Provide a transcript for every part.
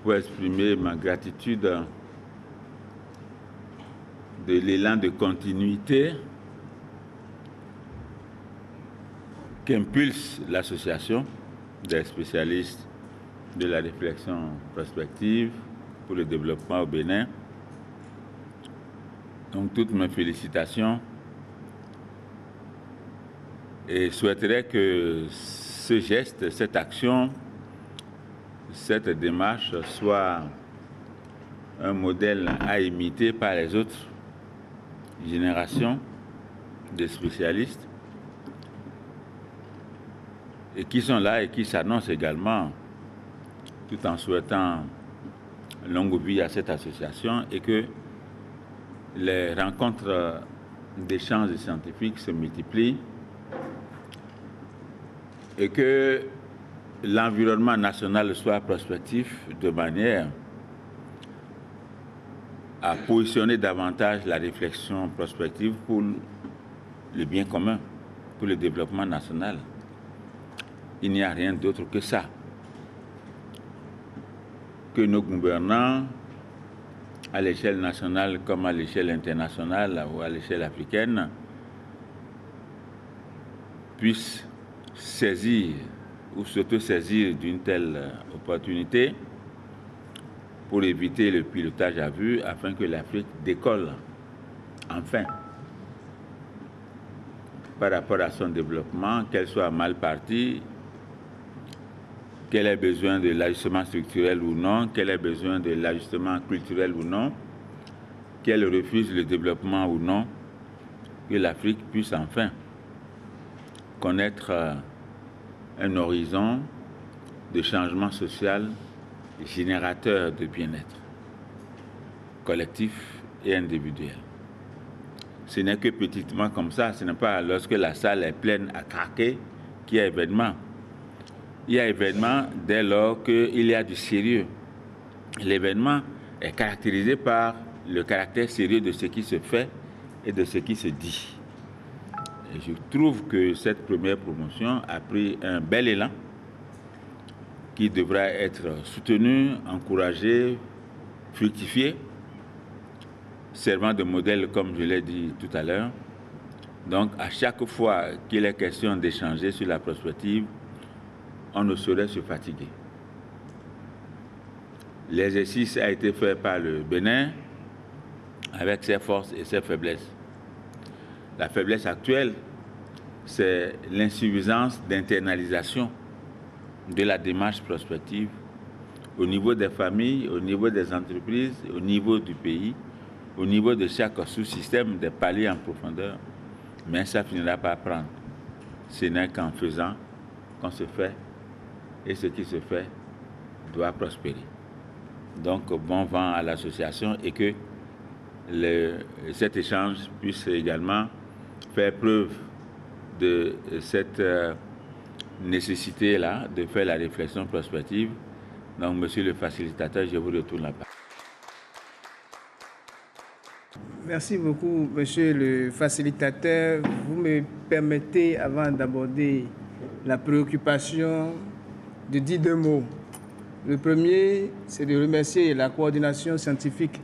pour exprimer ma gratitude de l'élan de continuité qu'impulse l'association des spécialistes de la réflexion prospective pour le développement au Bénin. Donc, toutes mes félicitations et souhaiterais que ce geste, cette action, cette démarche soit un modèle à imiter par les autres générations de spécialistes et qui sont là et qui s'annoncent également, tout en souhaitant longue vie à cette association et que les rencontres d'échanges scientifiques se multiplient et que l'environnement national soit prospectif de manière à positionner davantage la réflexion prospective pour le bien commun, pour le développement national. Il n'y a rien d'autre que ça. Que nos gouvernants, à l'échelle nationale comme à l'échelle internationale ou à l'échelle africaine, puissent saisir ou s'auto-saisir d'une telle opportunité pour éviter le pilotage à vue afin que l'Afrique décolle enfin par rapport à son développement, qu'elle soit mal partie, qu'elle ait besoin de l'ajustement structurel ou non, qu'elle ait besoin de l'ajustement culturel ou non, qu'elle refuse le développement ou non, que l'Afrique puisse enfin connaître un horizon de changement social générateur de bien-être collectif et individuel. Ce n'est que petitement comme ça, ce n'est pas lorsque la salle est pleine à craquer qu'il y a événement. Il y a événement dès lors qu'il y a du sérieux. L'événement est caractérisé par le caractère sérieux de ce qui se fait et de ce qui se dit. Et je trouve que cette première promotion a pris un bel élan qui devra être soutenu, encouragé, fructifié, servant de modèle comme je l'ai dit tout à l'heure. Donc à chaque fois qu'il est question d'échanger sur la prospective, on ne saurait se fatiguer. L'exercice a été fait par le Bénin avec ses forces et ses faiblesses. La faiblesse actuelle, c'est l'insuffisance d'internalisation de la démarche prospective au niveau des familles, au niveau des entreprises, au niveau du pays, au niveau de chaque sous-système, des paliers en profondeur. Mais ça finira par prendre. Ce n'est qu'en faisant qu'on se fait, et ce qui se fait doit prospérer. Donc, bon vent à l'association et que cet échange puisse également faire preuve de cette nécessité-là de faire la réflexion prospective. Donc, monsieur le facilitateur, je vous retourne la parole. Merci beaucoup, monsieur le facilitateur. Vous me permettez, avant d'aborder la préoccupation, de dire deux mots. Le premier, c'est de remercier la coordination scientifique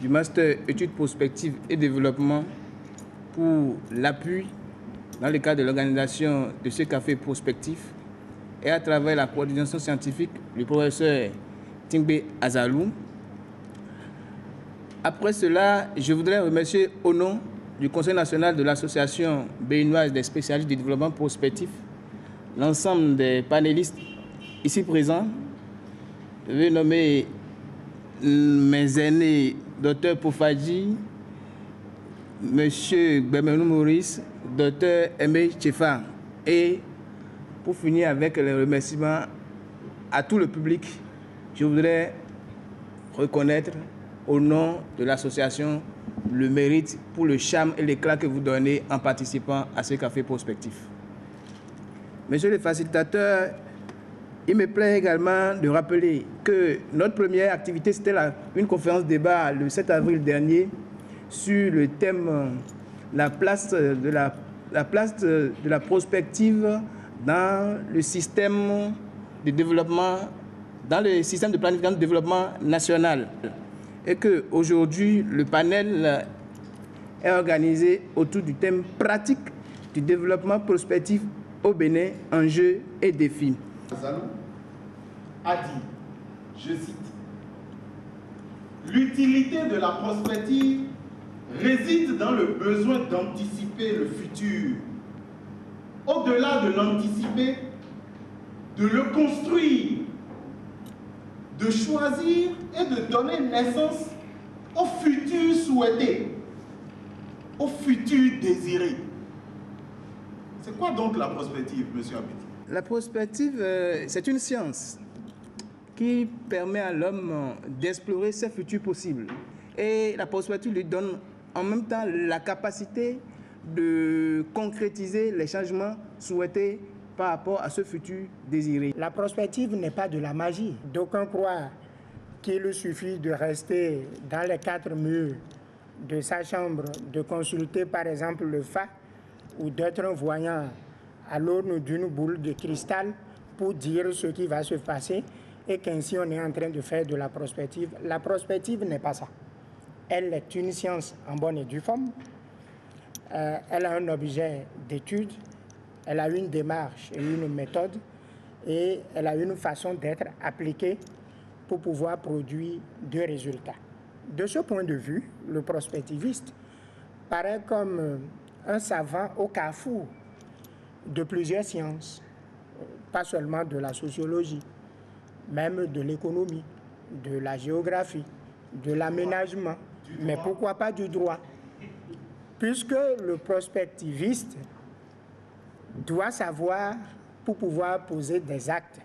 du Master Études prospectives et développement pour l'appui dans le cadre de l'organisation de ce café prospectif et à travers la coordination scientifique du professeur Tingbe Azalou. Après cela, je voudrais remercier au nom du Conseil national de l'Association béninoise des spécialistes du développement prospectif l'ensemble des panélistes ici présents. Je vais nommer mes aînés, Dr Pofadji, M. Gbemenou Maurice, Dr Aimé Tchefa. Et pour finir avec les remerciements à tout le public, je voudrais reconnaître au nom de l'association le mérite pour le charme et l'éclat que vous donnez en participant à ce café prospectif. Monsieur le facilitateur, il me plaît également de rappeler que notre première activité, c'était une conférence débat le 7 avril dernier sur le thème la place de la prospective dans le système de développement dans le système de planification de développement national. Et qu'aujourd'hui, le panel est organisé autour du thème pratique du développement prospectif au Bénin, enjeux et défis. Zalou a dit, je cite, « L'utilité de la prospective réside dans le besoin d'anticiper le futur. Au-delà de l'anticiper, de le construire, de choisir et de donner naissance au futur souhaité, au futur désiré. » C'est quoi donc la prospective, M. Abiti? La prospective, c'est une science qui permet à l'homme d'explorer ses futurs possibles. Et la prospective lui donne en même temps la capacité de concrétiser les changements souhaités par rapport à ce futur désiré. La prospective n'est pas de la magie. D'aucuns croient qu'il suffit de rester dans les 4 murs de sa chambre, de consulter par exemple le Fa ou d'être un voyant à l'aune d'une boule de cristal pour dire ce qui va se passer et qu'ainsi on est en train de faire de la prospective. La prospective n'est pas ça. Elle est une science en bonne et due forme. Elle a un objet d'étude, elle a une démarche et une méthode et elle a une façon d'être appliquée pour pouvoir produire des résultats. De ce point de vue, le prospectiviste paraît comme un savant au carrefour de plusieurs sciences, pas seulement de la sociologie, même de l'économie, de la géographie, de l'aménagement, mais pourquoi pas du droit? Puisque le prospectiviste doit savoir, pour pouvoir poser des actes,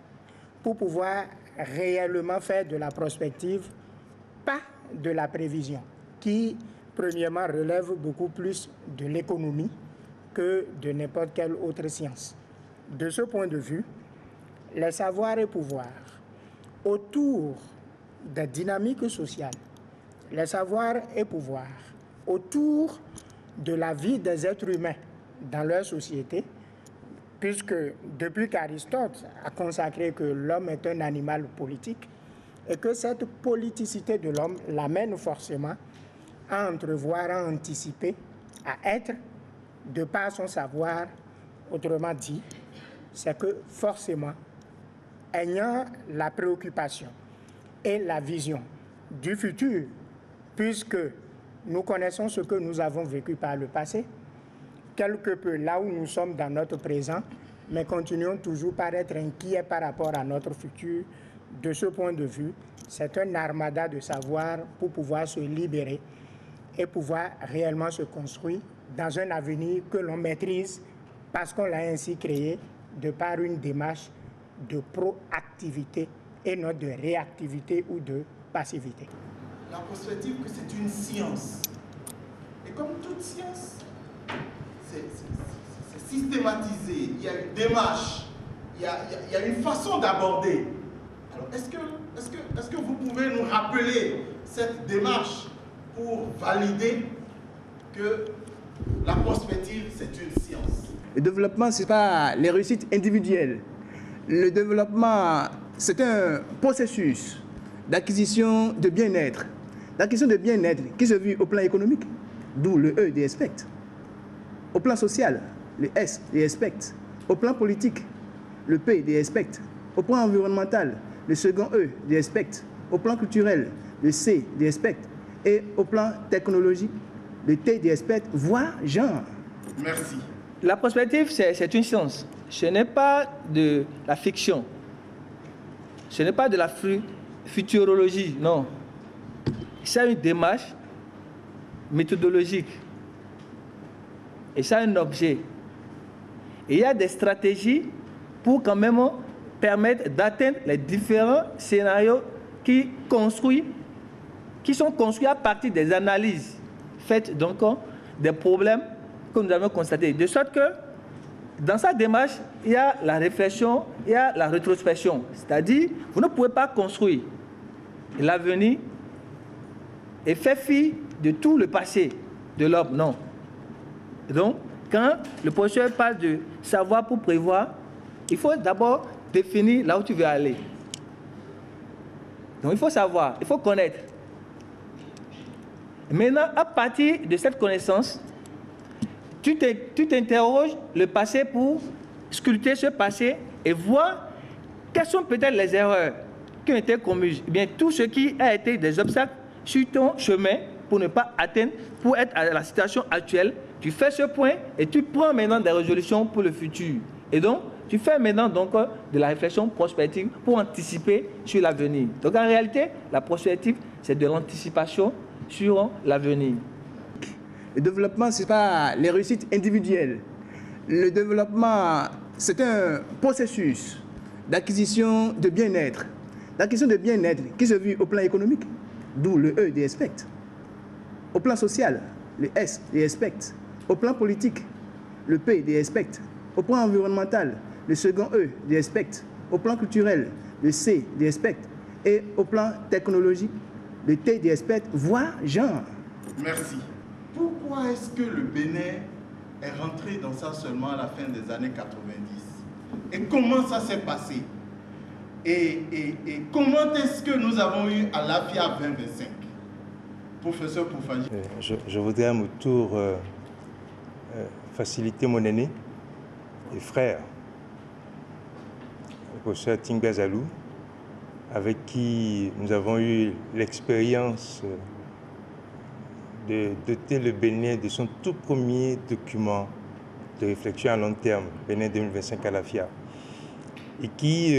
pour pouvoir réellement faire de la prospective, pas de la prévision, qui premièrement relève beaucoup plus de l'économie que de n'importe quelle autre science. De ce point de vue, les savoirs et pouvoirs autour des dynamiques sociales, les savoirs et pouvoirs autour de la vie des êtres humains dans leur société, puisque depuis qu'Aristote a consacré que l'homme est un animal politique et que cette politicité de l'homme l'amène forcément à entrevoir, à anticiper, à être, de par son savoir, autrement dit, c'est que forcément, ayant la préoccupation et la vision du futur, puisque nous connaissons ce que nous avons vécu par le passé, quelque peu là où nous sommes dans notre présent, mais continuons toujours par être inquiets par rapport à notre futur. De ce point de vue, c'est un armada de savoir pour pouvoir se libérer et pouvoir réellement se construire dans un avenir que l'on maîtrise parce qu'on l'a ainsi créé de par une démarche de proactivité et non de réactivité ou de passivité. La prospective, c'est une science. Et comme toute science, c'est systématisé, il y a une démarche, il y a une façon d'aborder. Alors, est-ce que vous pouvez nous rappeler cette démarche pour valider que la prospective, c'est une science? Le développement, ce n'est pas les réussites individuelles. Le développement, c'est un processus d'acquisition de bien-être. L'acquisition de bien-être qui se vit au plan économique, d'où le E des aspects. Au plan social, le S des aspects. Au plan politique, le P des aspects. Au plan environnemental, le second E des aspects. Au plan culturel, le C des aspects. Et au plan technologique, le T des aspects, voire genre. Merci. La prospective, c'est une science. Ce n'est pas de la fiction. Ce n'est pas de la futurologie, non. C'est une démarche méthodologique. Et c'est un objet. Et il y a des stratégies pour quand même permettre d'atteindre les différents scénarios qui sont construits à partir des analyses faites donc des problèmes que nous avons constatés. De sorte que dans sa démarche, il y a la réflexion, il y a la rétrospection. C'est-à-dire, vous ne pouvez pas construire l'avenir et faire fi de tout le passé de l'homme, non. Donc, quand le professeur parle de savoir pour prévoir, il faut d'abord définir là où tu veux aller. Donc il faut savoir, il faut connaître. Maintenant, à partir de cette connaissance, tu t'interroges le passé pour sculpter ce passé et voir quelles sont peut-être les erreurs qui ont été commises. Eh bien, tout ce qui a été des obstacles sur ton chemin pour ne pas atteindre, pour être à la situation actuelle, tu fais ce point et tu prends maintenant des résolutions pour le futur. Et donc, tu fais maintenant donc de la réflexion prospective pour anticiper sur l'avenir. Donc en réalité, la prospective, c'est de l'anticipation sur l'avenir. Le développement, ce n'est pas les réussites individuelles. Le développement, c'est un processus d'acquisition de bien-être. L'acquisition de bien-être qui se vit au plan économique, d'où le E des aspects. Au plan social, le S des aspects. Au plan politique, le P des aspects. Au plan environnemental, le second E des aspects. Au plan culturel, le C des aspects. Et au plan technologique, le T des aspects, voire genre. Merci. Pourquoi est-ce que le Bénin est rentré dans ça seulement à la fin des années 90? Et comment ça s'est passé? Et comment est-ce que nous avons eu à l'AFIA 2025? Professeur Poufadji. Je voudrais à mon tour faciliter mon aîné et frère, le professeur Tingba Zalou, avec qui nous avons eu l'expérience de doter le Bénin de son tout premier document de réflexion à long terme, Bénin 2025 à l'AFIA, et qui,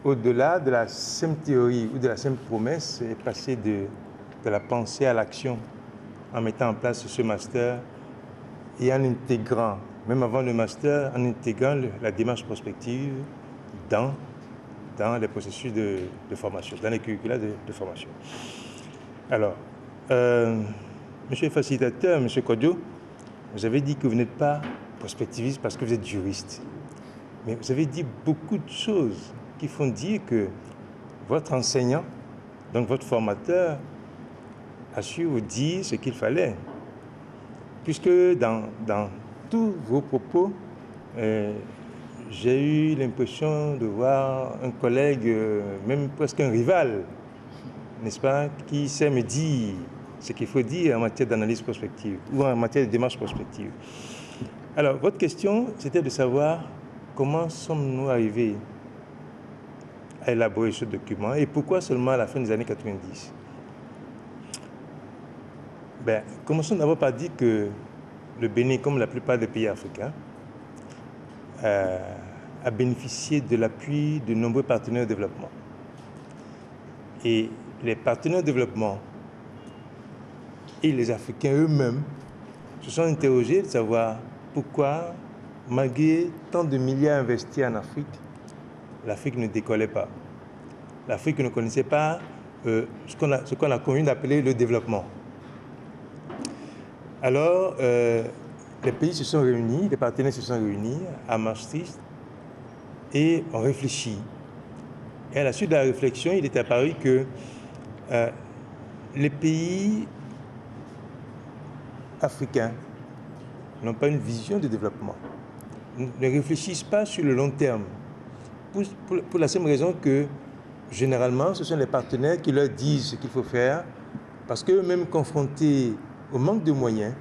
au-delà de la simple théorie ou de la simple promesse, est passé de la pensée à l'action en mettant en place ce master et en intégrant, même avant le master, en intégrant la démarche prospective dans les processus de formation, dans les curricula de formation. Alors, monsieur le facilitateur, monsieur Kodjo, vous avez dit que vous n'êtes pas prospectiviste parce que vous êtes juriste. Mais vous avez dit beaucoup de choses qui font dire que votre enseignant, donc votre formateur, a su vous dire ce qu'il fallait. Puisque dans tous vos propos, j'ai eu l'impression de voir un collègue, même presque un rival, n'est-ce pas, qui sait me dire ce qu'il faut dire en matière d'analyse prospective ou en matière de démarche prospective. Alors, votre question, c'était de savoir comment sommes-nous arrivés à élaborer ce document et pourquoi seulement à la fin des années 90. Ben, commençons d'abord par dire que le Bénin, comme la plupart des pays africains, a bénéficié de l'appui de nombreux partenaires de développement. Et les partenaires de développement et les Africains eux-mêmes se sont interrogés de savoir pourquoi, malgré tant de milliards investis en Afrique, l'Afrique ne décollait pas. L'Afrique ne connaissait pas ce qu'on a convenu d'appeler le développement. Alors, les pays se sont réunis, les partenaires se sont réunis à Maastricht et ont réfléchi. Et à la suite de la réflexion, il est apparu que les pays africains n'ont pas une vision de développement, ne réfléchissent pas sur le long terme, pour la simple raison que, généralement, ce sont les partenaires qui leur disent ce qu'il faut faire, parce qu'eux-mêmes confrontés au manque de moyens,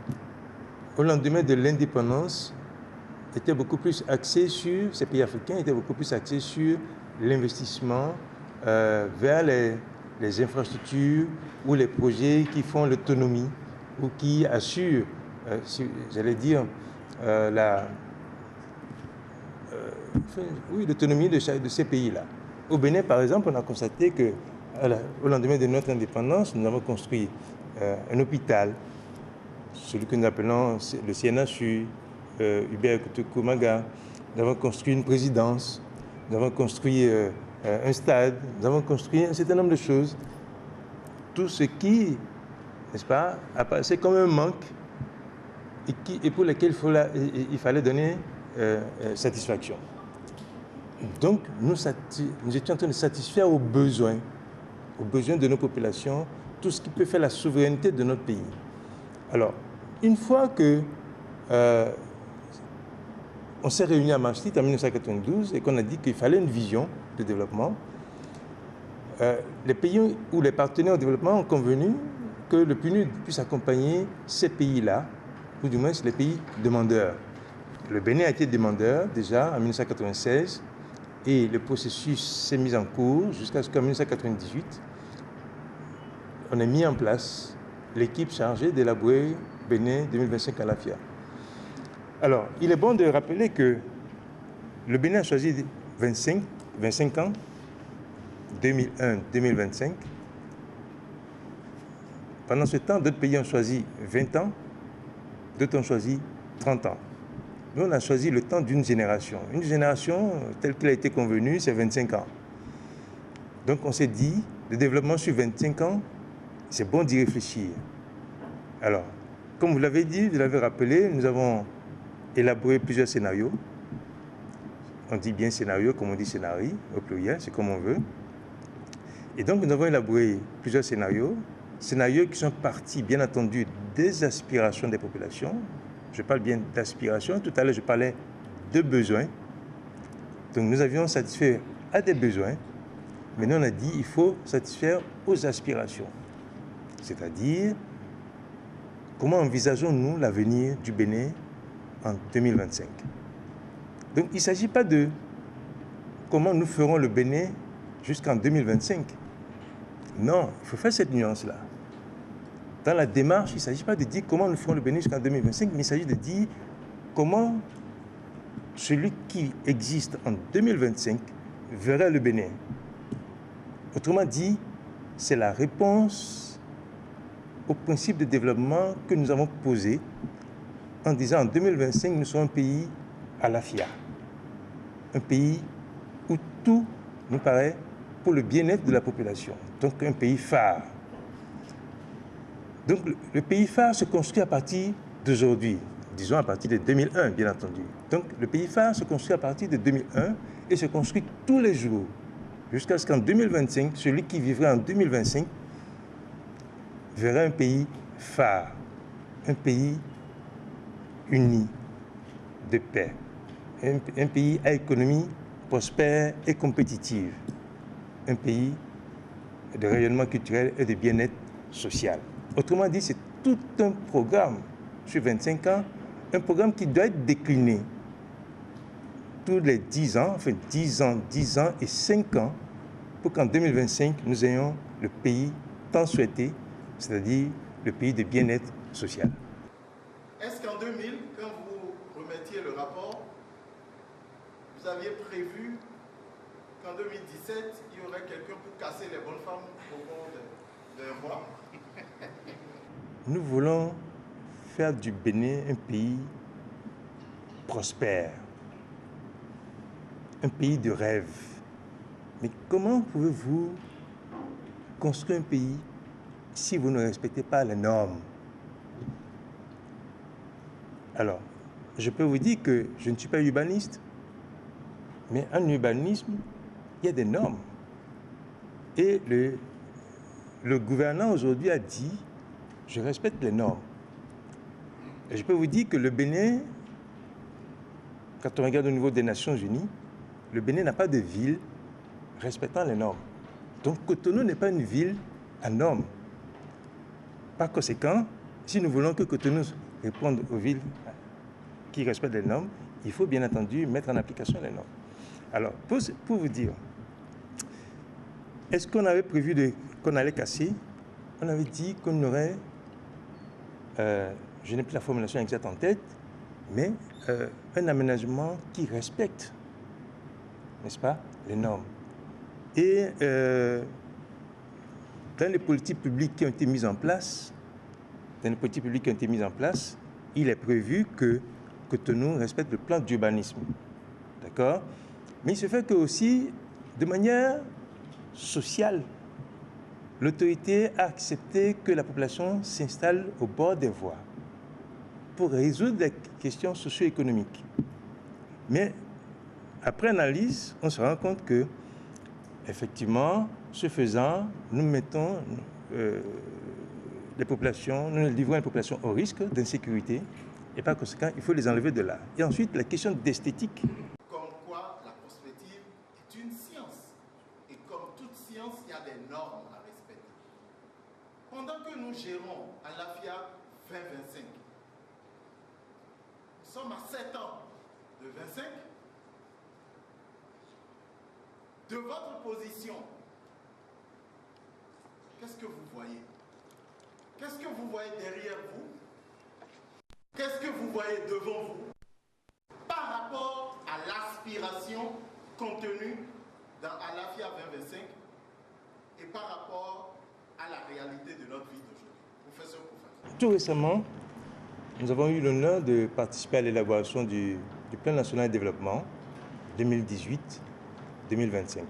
au lendemain de l'indépendance, étaient beaucoup plus axés sur, ces pays africains étaient beaucoup plus axés sur l'investissement vers les infrastructures ou les projets qui font l'autonomie ou qui assurent, j'allais dire, l'autonomie de ces pays-là. Au Bénin, par exemple, on a constaté qu'au lendemain de notre indépendance, nous avons construit un hôpital, celui que nous appelons le CNHU, Hubert Koumaga. Nous avons construit une présidence, nous avons construit un stade, nous avons construit un certain nombre de choses. Tout ce qui, n'est-ce pas, apparaissait comme un manque et pour lesquels il fallait donner satisfaction. Donc, nous étions en train de satisfaire aux besoins de nos populations, tout ce qui peut faire la souveraineté de notre pays. Alors, une fois que on s'est réunis à Maastricht en 1992 et qu'on a dit qu'il fallait une vision de développement, les pays ou les partenaires au développement ont convenu que le PNUD puisse accompagner ces pays-là, ou du moins les pays demandeurs. Le Bénin a été demandeur déjà en 1996 et le processus s'est mis en cours jusqu'à ce qu'en 1998, on ait mis en place l'équipe chargée d'élaborer Bénin 2025 à l'AFIA. Alors, il est bon de rappeler que le Bénin a choisi 25 ans, 2001-2025. Pendant ce temps, d'autres pays ont choisi 20 ans, d'autres ont choisi 30 ans. Nous, on a choisi le temps d'une génération. Une génération, telle qu'elle a été convenue, c'est 25 ans. Donc, on s'est dit, le développement sur 25 ans, c'est bon d'y réfléchir. Alors, comme vous l'avez dit, vous l'avez rappelé, nous avons élaboré plusieurs scénarios. On dit bien scénario, comme on dit scénario, au pluriel, c'est comme on veut. Et donc, nous avons élaboré plusieurs scénarios qui sont partis, bien entendu, des aspirations des populations. Je parle bien d'aspiration. Tout à l'heure, je parlais de besoins. Donc, nous avions satisfait à des besoins, mais nous, on a dit qu'il faut satisfaire aux aspirations. C'est-à-dire, comment envisageons-nous l'avenir du Bénin en 2025? Donc, il ne s'agit pas de comment nous ferons le Bénin jusqu'en 2025. Non, il faut faire cette nuance-là. Dans la démarche, il ne s'agit pas de dire comment nous ferons le Bénin jusqu'en 2025, mais il s'agit de dire comment celui qui existe en 2025 verra le Bénin. Autrement dit, c'est la réponse au principe de développement que nous avons posé en disant en 2025, nous sommes un pays à l'AFIA. Un pays où tout nous paraît pour le bien-être de la population. Donc un pays phare. Donc le pays phare se construit à partir d'aujourd'hui, disons à partir de 2001, bien entendu. Donc le pays phare se construit à partir de 2001 et se construit tous les jours, jusqu'à ce qu'en 2025, celui qui vivrait en 2025 verrait un pays phare, un pays uni, de paix, un pays à économie prospère et compétitive, un pays de rayonnement culturel et de bien-être social. Autrement dit, c'est tout un programme sur 25 ans, un programme qui doit être décliné tous les 10 ans, enfin 10 ans et 5 ans, pour qu'en 2025, nous ayons le pays tant souhaité, c'est-à-dire le pays de bien-être social. Est-ce qu'en 2000, quand vous remettiez le rapport, vous aviez prévu qu'en 2017, il y aurait quelqu'un pour casser les bonnes femmes au bord de voie? Nous voulons faire du Bénin un pays prospère, un pays de rêve. Mais comment pouvez-vous construire un pays si vous ne respectez pas les normes? Alors, je peux vous dire que je ne suis pas urbaniste, mais en urbanisme, il y a des normes. Et le gouvernant aujourd'hui a dit, je respecte les normes. Et je peux vous dire que le Bénin, quand on regarde au niveau des Nations Unies, le Bénin n'a pas de ville respectant les normes. Donc Cotonou n'est pas une ville à normes. Par conséquent, si nous voulons que Cotonou réponde aux villes qui respectent les normes, il faut bien entendu mettre en application les normes. Alors, pour vous dire, est-ce qu'on avait prévu qu'on allait casser? On avait dit qu'on aurait, je n'ai plus la formulation exacte en tête, mais un aménagement qui respecte, n'est-ce pas, les normes. Et dans les politiques publiques qui ont été mises en place, il est prévu que Cotonou respecte le plan d'urbanisme. D'accord? Mais il se fait que aussi, de manière sociale, l'autorité a accepté que la population s'installe au bord des voies pour résoudre les questions socio-économiques. Mais après analyse, on se rend compte que, effectivement, ce faisant, nous mettons les populations, nous livrons les populations au risque d'insécurité et par conséquent, il faut les enlever de là. Et ensuite, la question d'esthétique. Comme quoi, la prospective est une science. Et comme toute science, il y a des sommes à 7 ans de 25. De votre position, qu'est-ce que vous voyez? Qu'est-ce que vous voyez derrière vous? Qu'est-ce que vous voyez devant vous par rapport à l'aspiration contenue dans Alafia 2025 et par rapport à la réalité de notre vie d'aujourd'hui? Professeur Koufati. Tout récemment, nous avons eu l'honneur de participer à l'élaboration du Plan national de développement 2018-2025.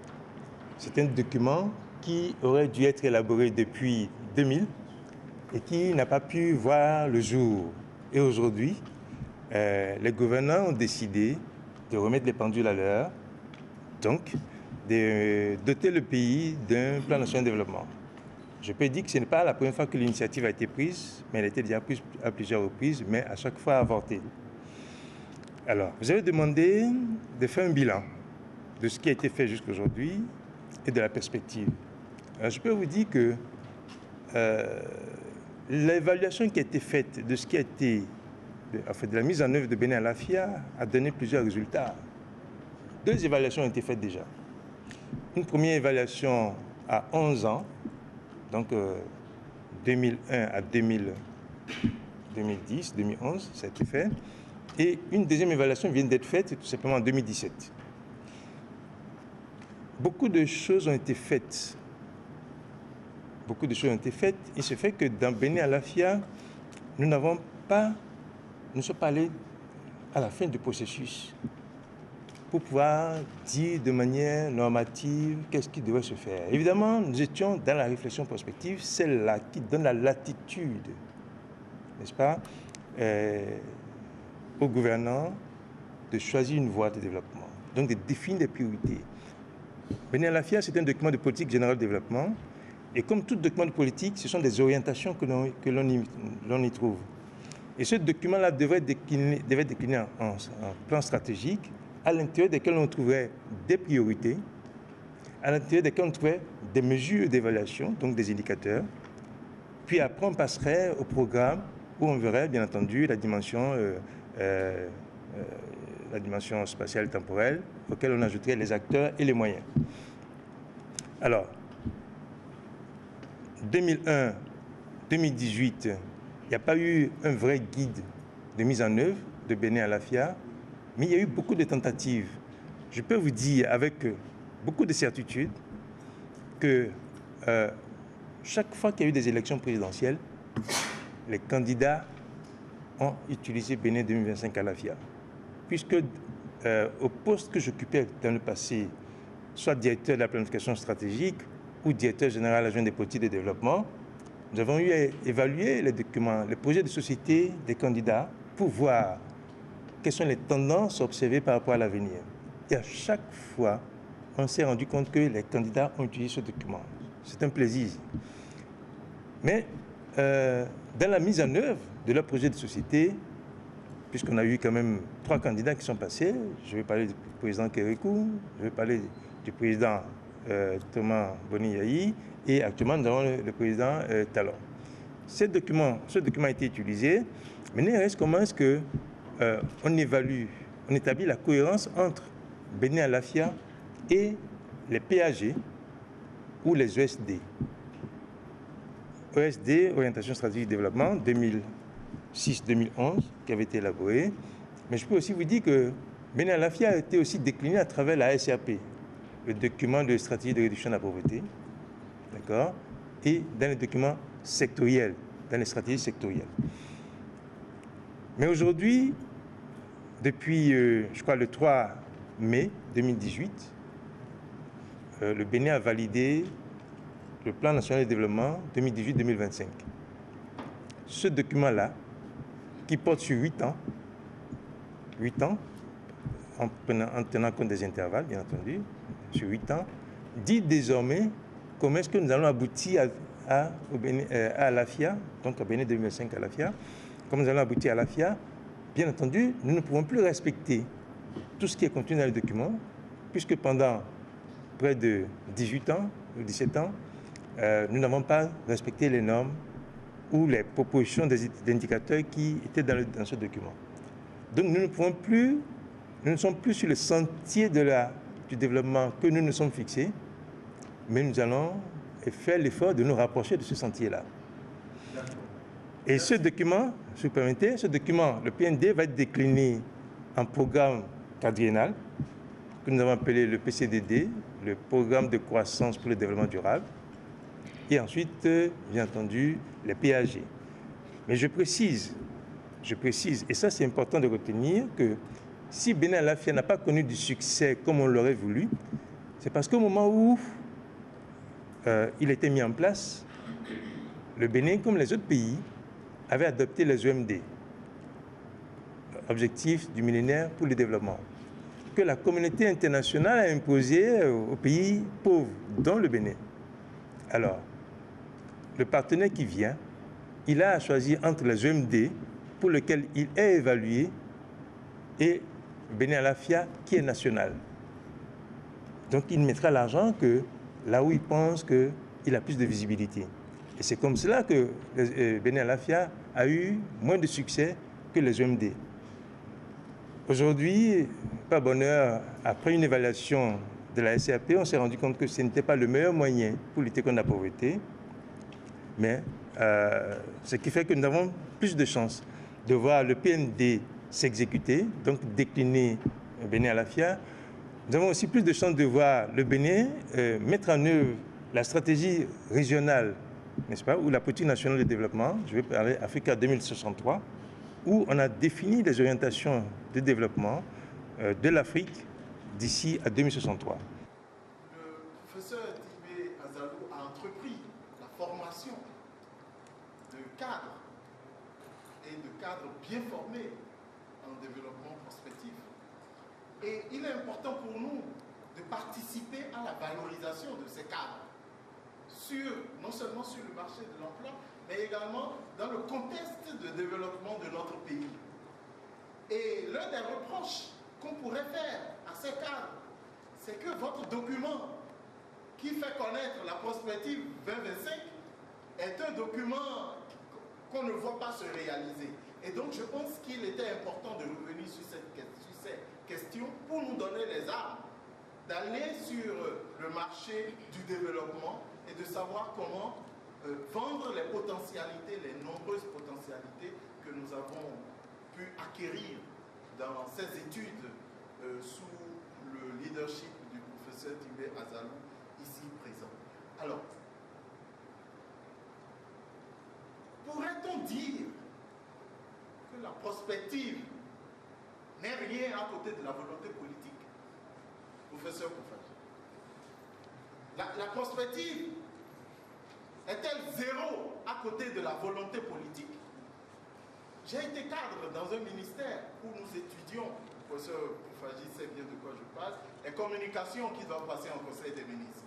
C'est un document qui aurait dû être élaboré depuis 2000 et qui n'a pas pu voir le jour. Et aujourd'hui, les gouvernants ont décidé de remettre les pendules à l'heure, donc de doter le pays d'un plan national de développement. Je peux dire que ce n'est pas la première fois que l'initiative a été prise, mais elle a été déjà prise à plusieurs reprises, mais à chaque fois avortée. Alors, vous avez demandé de faire un bilan de ce qui a été fait jusqu'à aujourd'hui et de la perspective. Alors, je peux vous dire que l'évaluation qui a été faite de ce qui a été, de la mise en œuvre de Bénin Alafia a donné plusieurs résultats. 2 évaluations ont été faites déjà. Une première évaluation à 11 ans, donc 2001 à 2010, 2011, ça a été fait. Et une deuxième évaluation vient d'être faite tout simplement en 2017. Beaucoup de choses ont été faites. Beaucoup de choses ont été faites. Il se fait que dans Bénin Alafia, nous ne sommes pas allés à la fin du processus pour pouvoir dire de manière normative qu'est-ce qui devrait se faire. Évidemment, nous étions dans la réflexion prospective, celle-là qui donne la latitude, n'est-ce pas, aux gouvernants de choisir une voie de développement, donc de définir des priorités. Bénin Alafia, c'est un document de politique générale de développement, et comme tout document de politique, ce sont des orientations que l'on y trouve. Et ce document-là devait décliner en plan stratégique, à l'intérieur desquels on trouverait des priorités, à l'intérieur desquels on trouverait des mesures d'évaluation, donc des indicateurs. Puis après, on passerait au programme où on verrait, bien entendu, la dimension spatiale et temporelle, auquel on ajouterait les acteurs et les moyens. Alors, 2001-2018, il n'y a pas eu un vrai guide de mise en œuvre de Bénin Alafia, mais il y a eu beaucoup de tentatives. Je peux vous dire avec beaucoup de certitude que chaque fois qu'il y a eu des élections présidentielles, les candidats ont utilisé Bénin 2025 Alafia. Puisque au poste que j'occupais dans le passé, soit directeur de la planification stratégique ou directeur général adjoint des politiques de développement, nous avons eu à évaluer les documents, les projets de société des candidats pour voir quelles sont les tendances observées par rapport à l'avenir. Et à chaque fois, on s'est rendu compte que les candidats ont utilisé ce document. C'est un plaisir. Mais dans la mise en œuvre de leur projet de société, puisqu'on a eu quand même 3 candidats qui sont passés, je vais parler du président Kérékou, je vais parler du président Thomas Boni-Yahi, et actuellement nous avons le président Talon. Ce document a été utilisé, mais il reste comment est-ce que on établit la cohérence entre Bénin Alafia et les PAG ou les ESD. ESD, Orientation stratégique de développement, 2006-2011, qui avait été élaboré. Mais je peux aussi vous dire que Bénin Alafia a été aussi décliné à travers la SRP, le document de stratégie de réduction de la pauvreté, d'accord, et dans les documents sectoriels, dans les stratégies sectorielles. Mais aujourd'hui, depuis, je crois, le 3 mai 2018, le Bénin a validé le plan national de développement 2018-2025. Ce document-là, qui porte sur 8 ans, en tenant compte des intervalles, bien entendu, sur 8 ans, dit désormais comment est-ce que nous allons aboutir à Alafia, donc à Bénin 2025 à Alafia, comment nous allons aboutir à Alafia. Bien entendu, nous ne pouvons plus respecter tout ce qui est contenu dans le document, puisque pendant près de 18 ans ou 17 ans, nous n'avons pas respecté les normes ou les propositions des indicateurs qui étaient dans ce document. Donc nous ne sommes plus sur le sentier du développement que nous nous sommes fixés, mais nous allons faire l'effort de nous rapprocher de ce sentier-là. Et ce document, si vous permettez, le PND va être décliné en programme quadriennal, que nous avons appelé le PCDD, le Programme de croissance pour le développement durable, et ensuite, bien entendu, les PAG. Mais je précise, et ça c'est important de retenir, que si Bénin Alafia n'a pas connu du succès comme on l'aurait voulu, c'est parce qu'au moment où il a été mis en place, le Bénin, comme les autres pays, avait adopté les OMD, Objectifs du millénaire pour le développement, que la communauté internationale a imposé aux pays pauvres, dont le Bénin. Alors, le partenaire qui vient, il a à choisir entre les OMD, pour lequel il est évalué, et Bénin Alafia, qui est national. Donc, il mettra l'argent que là où il pense qu'il a plus de visibilité. Et c'est comme cela que Bénin Alafia a eu moins de succès que les OMD. Aujourd'hui, par bonheur, après une évaluation de la SCAP, on s'est rendu compte que ce n'était pas le meilleur moyen pour lutter contre la pauvreté, mais ce qui fait que nous avons plus de chances de voir le PND s'exécuter, donc décliner Bénin Alafia. Nous avons aussi plus de chances de voir le Bénin mettre en œuvre la stratégie régionale, n'est-ce pas, ou la politique nationale de développement, je vais parler Africa 2063, où on a défini les orientations de développement de l'Afrique d'ici à 2063. Le professeur Tibé Azalou a entrepris la formation de cadres et de cadres bien formés en développement prospectif. Et il est important pour nous de participer à la valorisation de ces cadres, non seulement sur le marché de l'emploi, mais également dans le contexte de développement de notre pays. Et l'un des reproches qu'on pourrait faire à ces cadres, c'est que votre document qui fait connaître la prospective 2025 est un document qu'on ne voit pas se réaliser. Et donc je pense qu'il était important de revenir sur ces questions pour nous donner les armes d'aller sur le marché du développement et de savoir comment vendre les potentialités, les nombreuses potentialités que nous avons pu acquérir dans ces études sous le leadership du professeur Tibé Azalou, ici présent. Alors, pourrait-on dire que la prospective n'est rien à côté de la volonté politique, professeur Koufadji? La prospective est-elle zéro à côté de la volonté politique? J'ai été cadre dans un ministère où nous étudions, le professeur Koufadji sait bien de quoi je parle, les communications qui doivent passer en Conseil des ministres.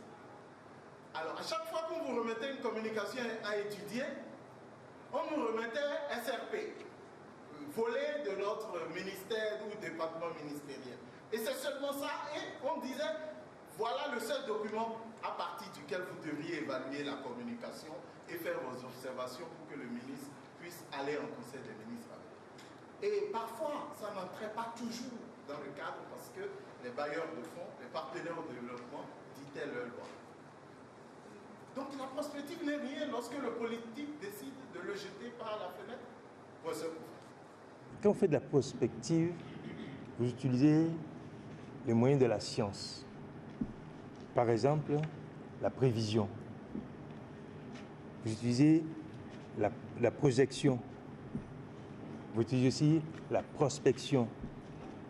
Alors, à chaque fois qu'on vous remettait une communication à étudier, on nous remettait SRP, volet de notre ministère ou département ministériel. Et c'est seulement ça, et on disait, voilà le seul document à partir duquel vous devriez évaluer la communication et faire vos observations pour que le ministre puisse aller en Conseil des ministres. Et parfois, ça n'entrait pas toujours dans le cadre parce que les bailleurs de fonds, les partenaires au développement dictaient leur loi. Donc la prospective n'est rien lorsque le politique décide de le jeter par la fenêtre. Quand vous faites de la prospective, vous utilisez les moyens de la science. Par exemple, la prévision. Vous utilisez la projection. Vous utilisez aussi la prospection.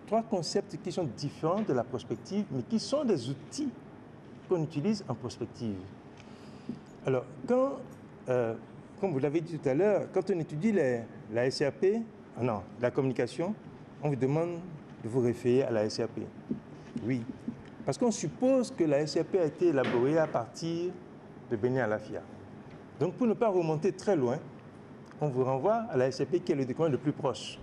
Trois concepts qui sont différents de la prospective, mais qui sont des outils qu'on utilise en prospective. Alors, comme vous l'avez dit tout à l'heure, quand on étudie la SCAP, la communication, on vous demande de vous référer à la SCAP. Oui, parce qu'on suppose que la SCAP a été élaborée à partir de Bénin Alafia. Donc, pour ne pas remonter très loin, on vous renvoie à la SCAP qui est le document le plus proche.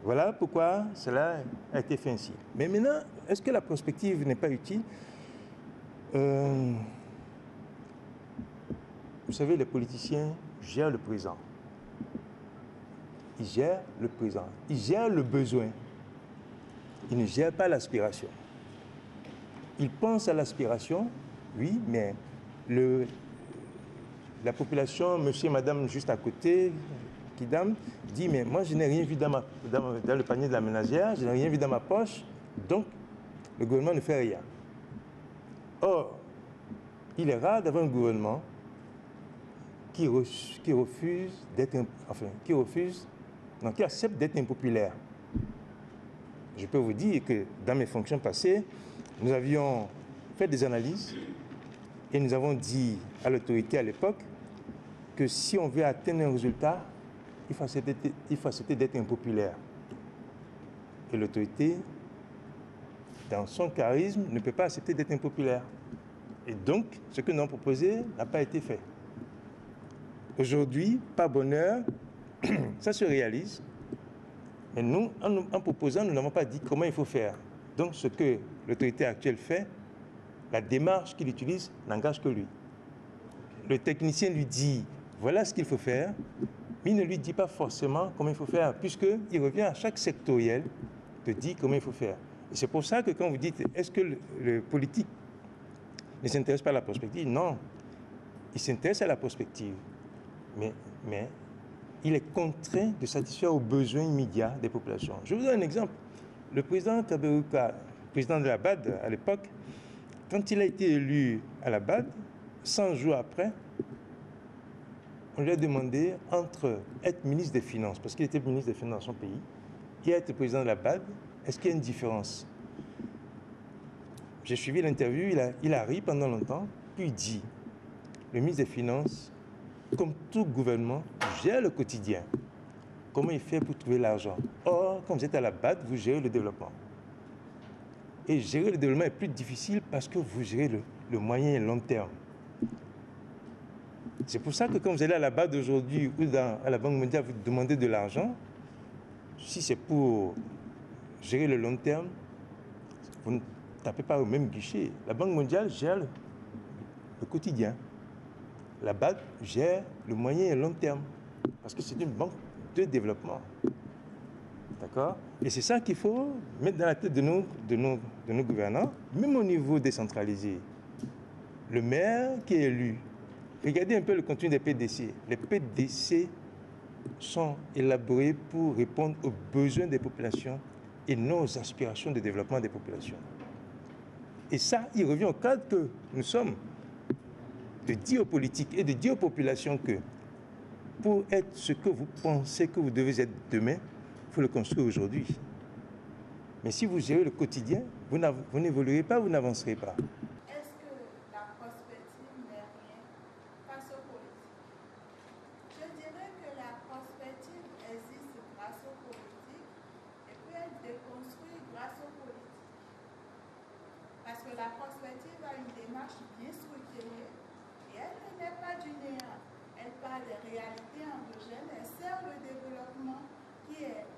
Voilà pourquoi cela a été fait ainsi. Mais maintenant, est-ce que la prospective n'est pas utile? Vous savez, les politiciens gèrent le présent. il gère le présent, il gère le besoin. Il ne gère pas l'aspiration. Il pense à l'aspiration, oui, mais la population, monsieur et madame juste à côté, Kidam, dit, mais moi je n'ai rien vu dans le panier de la ménagère, je n'ai rien vu dans ma poche, donc le gouvernement ne fait rien. Or, il est rare d'avoir un gouvernement qui accepte d'être impopulaire. Je peux vous dire que dans mes fonctions passées, nous avions fait des analyses et nous avons dit à l'autorité à l'époque que si on veut atteindre un résultat, il faut accepter d'être impopulaire. Et l'autorité, dans son charisme, ne peut pas accepter d'être impopulaire. Et donc, ce que nous avons proposé n'a pas été fait. Aujourd'hui, par bonheur, ça se réalise. Mais nous, en proposant, nous n'avons pas dit comment il faut faire. Donc, ce que l'autorité actuelle fait, la démarche qu'il utilise n'engage que lui. Le technicien lui dit, voilà ce qu'il faut faire, mais il ne lui dit pas forcément comment il faut faire, puisqu'il revient à chaque sectoriel de dire comment il faut faire. Et c'est pour ça que quand vous dites, est-ce que le politique ne s'intéresse pas à la prospective? Non, il s'intéresse à la prospective, mais il est contraint de satisfaire aux besoins immédiats des populations. Je vous donne un exemple. Le président Kaberuka, président de la BAD à l'époque, quand il a été élu à la BAD, 100 jours après, on lui a demandé entre être ministre des Finances, parce qu'il était ministre des Finances dans son pays, et être président de la BAD, est-ce qu'il y a une différence? J'ai suivi l'interview, il a ri pendant longtemps, puis il dit, le ministre des Finances, comme tout gouvernement, gère le quotidien. Comment il fait pour trouver l'argent? Or, quand vous êtes à la BAD, vous gérez le développement. Et gérer le développement est plus difficile parce que vous gérez le moyen et long terme. C'est pour ça que quand vous allez à la BAD aujourd'hui ou à la Banque mondiale, vous demandez de l'argent, si c'est pour gérer le long terme, vous ne tapez pas au même guichet. La Banque mondiale gère le quotidien. La BAD gère le moyen et long terme, parce que c'est une banque de développement. D'accord? Et c'est ça qu'il faut mettre dans la tête de nos gouvernants, même au niveau décentralisé. Le maire qui est élu, regardez un peu le contenu des PDC. Les PDC sont élaborés pour répondre aux besoins des populations et non aux aspirations de développement des populations. Et ça, il revient au cadre que nous sommes, de dire aux politiques et de dire aux populations que pour être ce que vous pensez que vous devez être demain, il faut le construire aujourd'hui. Mais si vous gérez le quotidien, vous n'évoluerez pas, vous n'avancerez pas. Est-ce que la prospective n'est rien face aux politiques? Je dirais que la prospective existe grâce aux politiques et peut être déconstruite grâce aux politiques. Parce que la prospective a une démarche bien structurée et elle n'est pas du néant. Elle parle des réalités endogènes, elle sert le développement qui est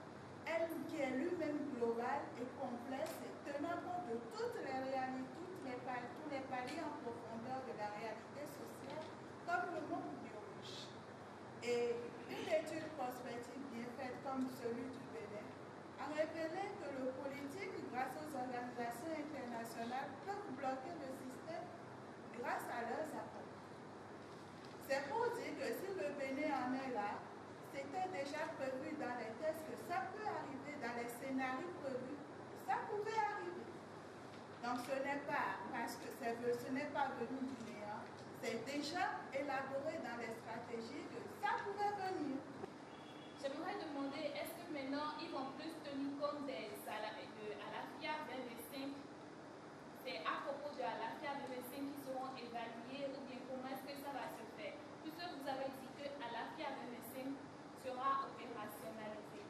lui-même global et complexe, tenant compte de toutes les réalités, tous les paliers en profondeur de la réalité sociale, comme le monde biologique. Et une étude prospective bien faite comme celui du Bénin a révélé que le politique, grâce aux organisations internationales, peuvent bloquer le système grâce à leurs apports. C'est pour dire que si le Bénin en est là, c'était déjà prévu dans les tests que ça peut arriver, dans les scénarios prévus, ça pouvait arriver. Donc ce n'est pas parce que ce n'est pas venu du néant, c'est déjà élaboré dans les stratégies que ça pouvait venir. J'aimerais demander, est-ce que maintenant ils vont plus tenir compte des salariés de Alafia 2025? C'est à propos de Alafia 2025 qui seront évalués ou bien comment est-ce que ça va se faire? Puisque vous avez dit que Alafia 2025 sera opérationnalisé.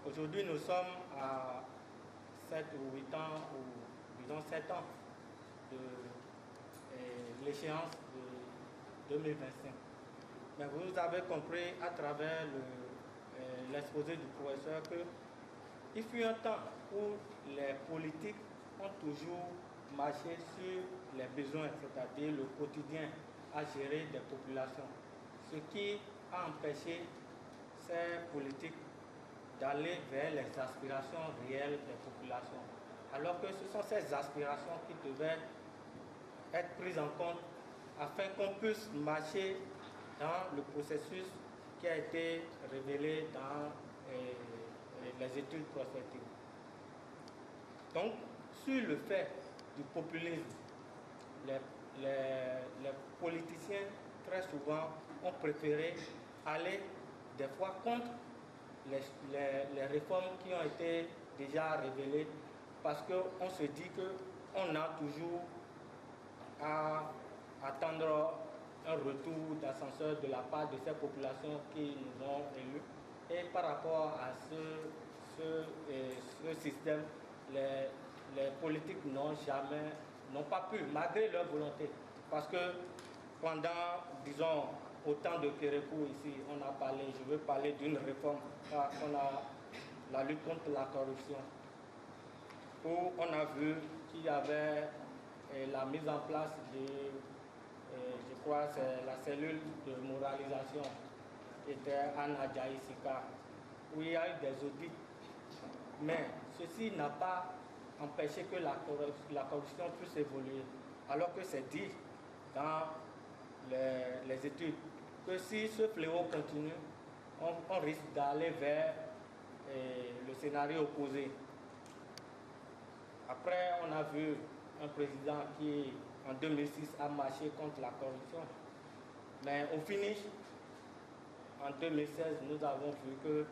Aujourd'hui, nous sommes à 7 ou 8 ans, ou disons 7 ans de l'échéance de 2025. Mais vous avez compris à travers l'exposé du professeur qu'il fut un temps où les politiques ont toujours marché sur les besoins, c'est-à-dire le quotidien à gérer des populations. Ce qui a empêché ces politiques d'aller vers les aspirations réelles des populations. Alors que ce sont ces aspirations qui devaient être prises en compte afin qu'on puisse marcher dans le processus qui a été révélé dans les études prospectives. Donc, sur le fait du populisme, les politiciens très souvent ont préféré aller des fois contre les réformes qui ont été déjà révélées parce qu'on se dit qu'on a toujours à attendre un retour d'ascenseur de la part de ces populations qui nous ont élus. Et par rapport à ce système, les politiques n'ont pas pu, malgré leur volonté. Parce que pendant, disons, au temps de Kérékou ici, on a parlé, je veux parler d'une réforme, on a la lutte contre la corruption, où on a vu qu'il y avait la mise en place de, je crois, c'est la cellule de moralisation, qui était Anna Djaïsika, où il y a eu des audits. Mais ceci n'a pas empêché que la corruption puisse évoluer, alors que c'est dit dans les études que si ce fléau continue, on risque d'aller vers le scénario opposé. Après, on a vu un président qui, en 2006, a marché contre la corruption. Mais au finish, en 2016, nous avons vu que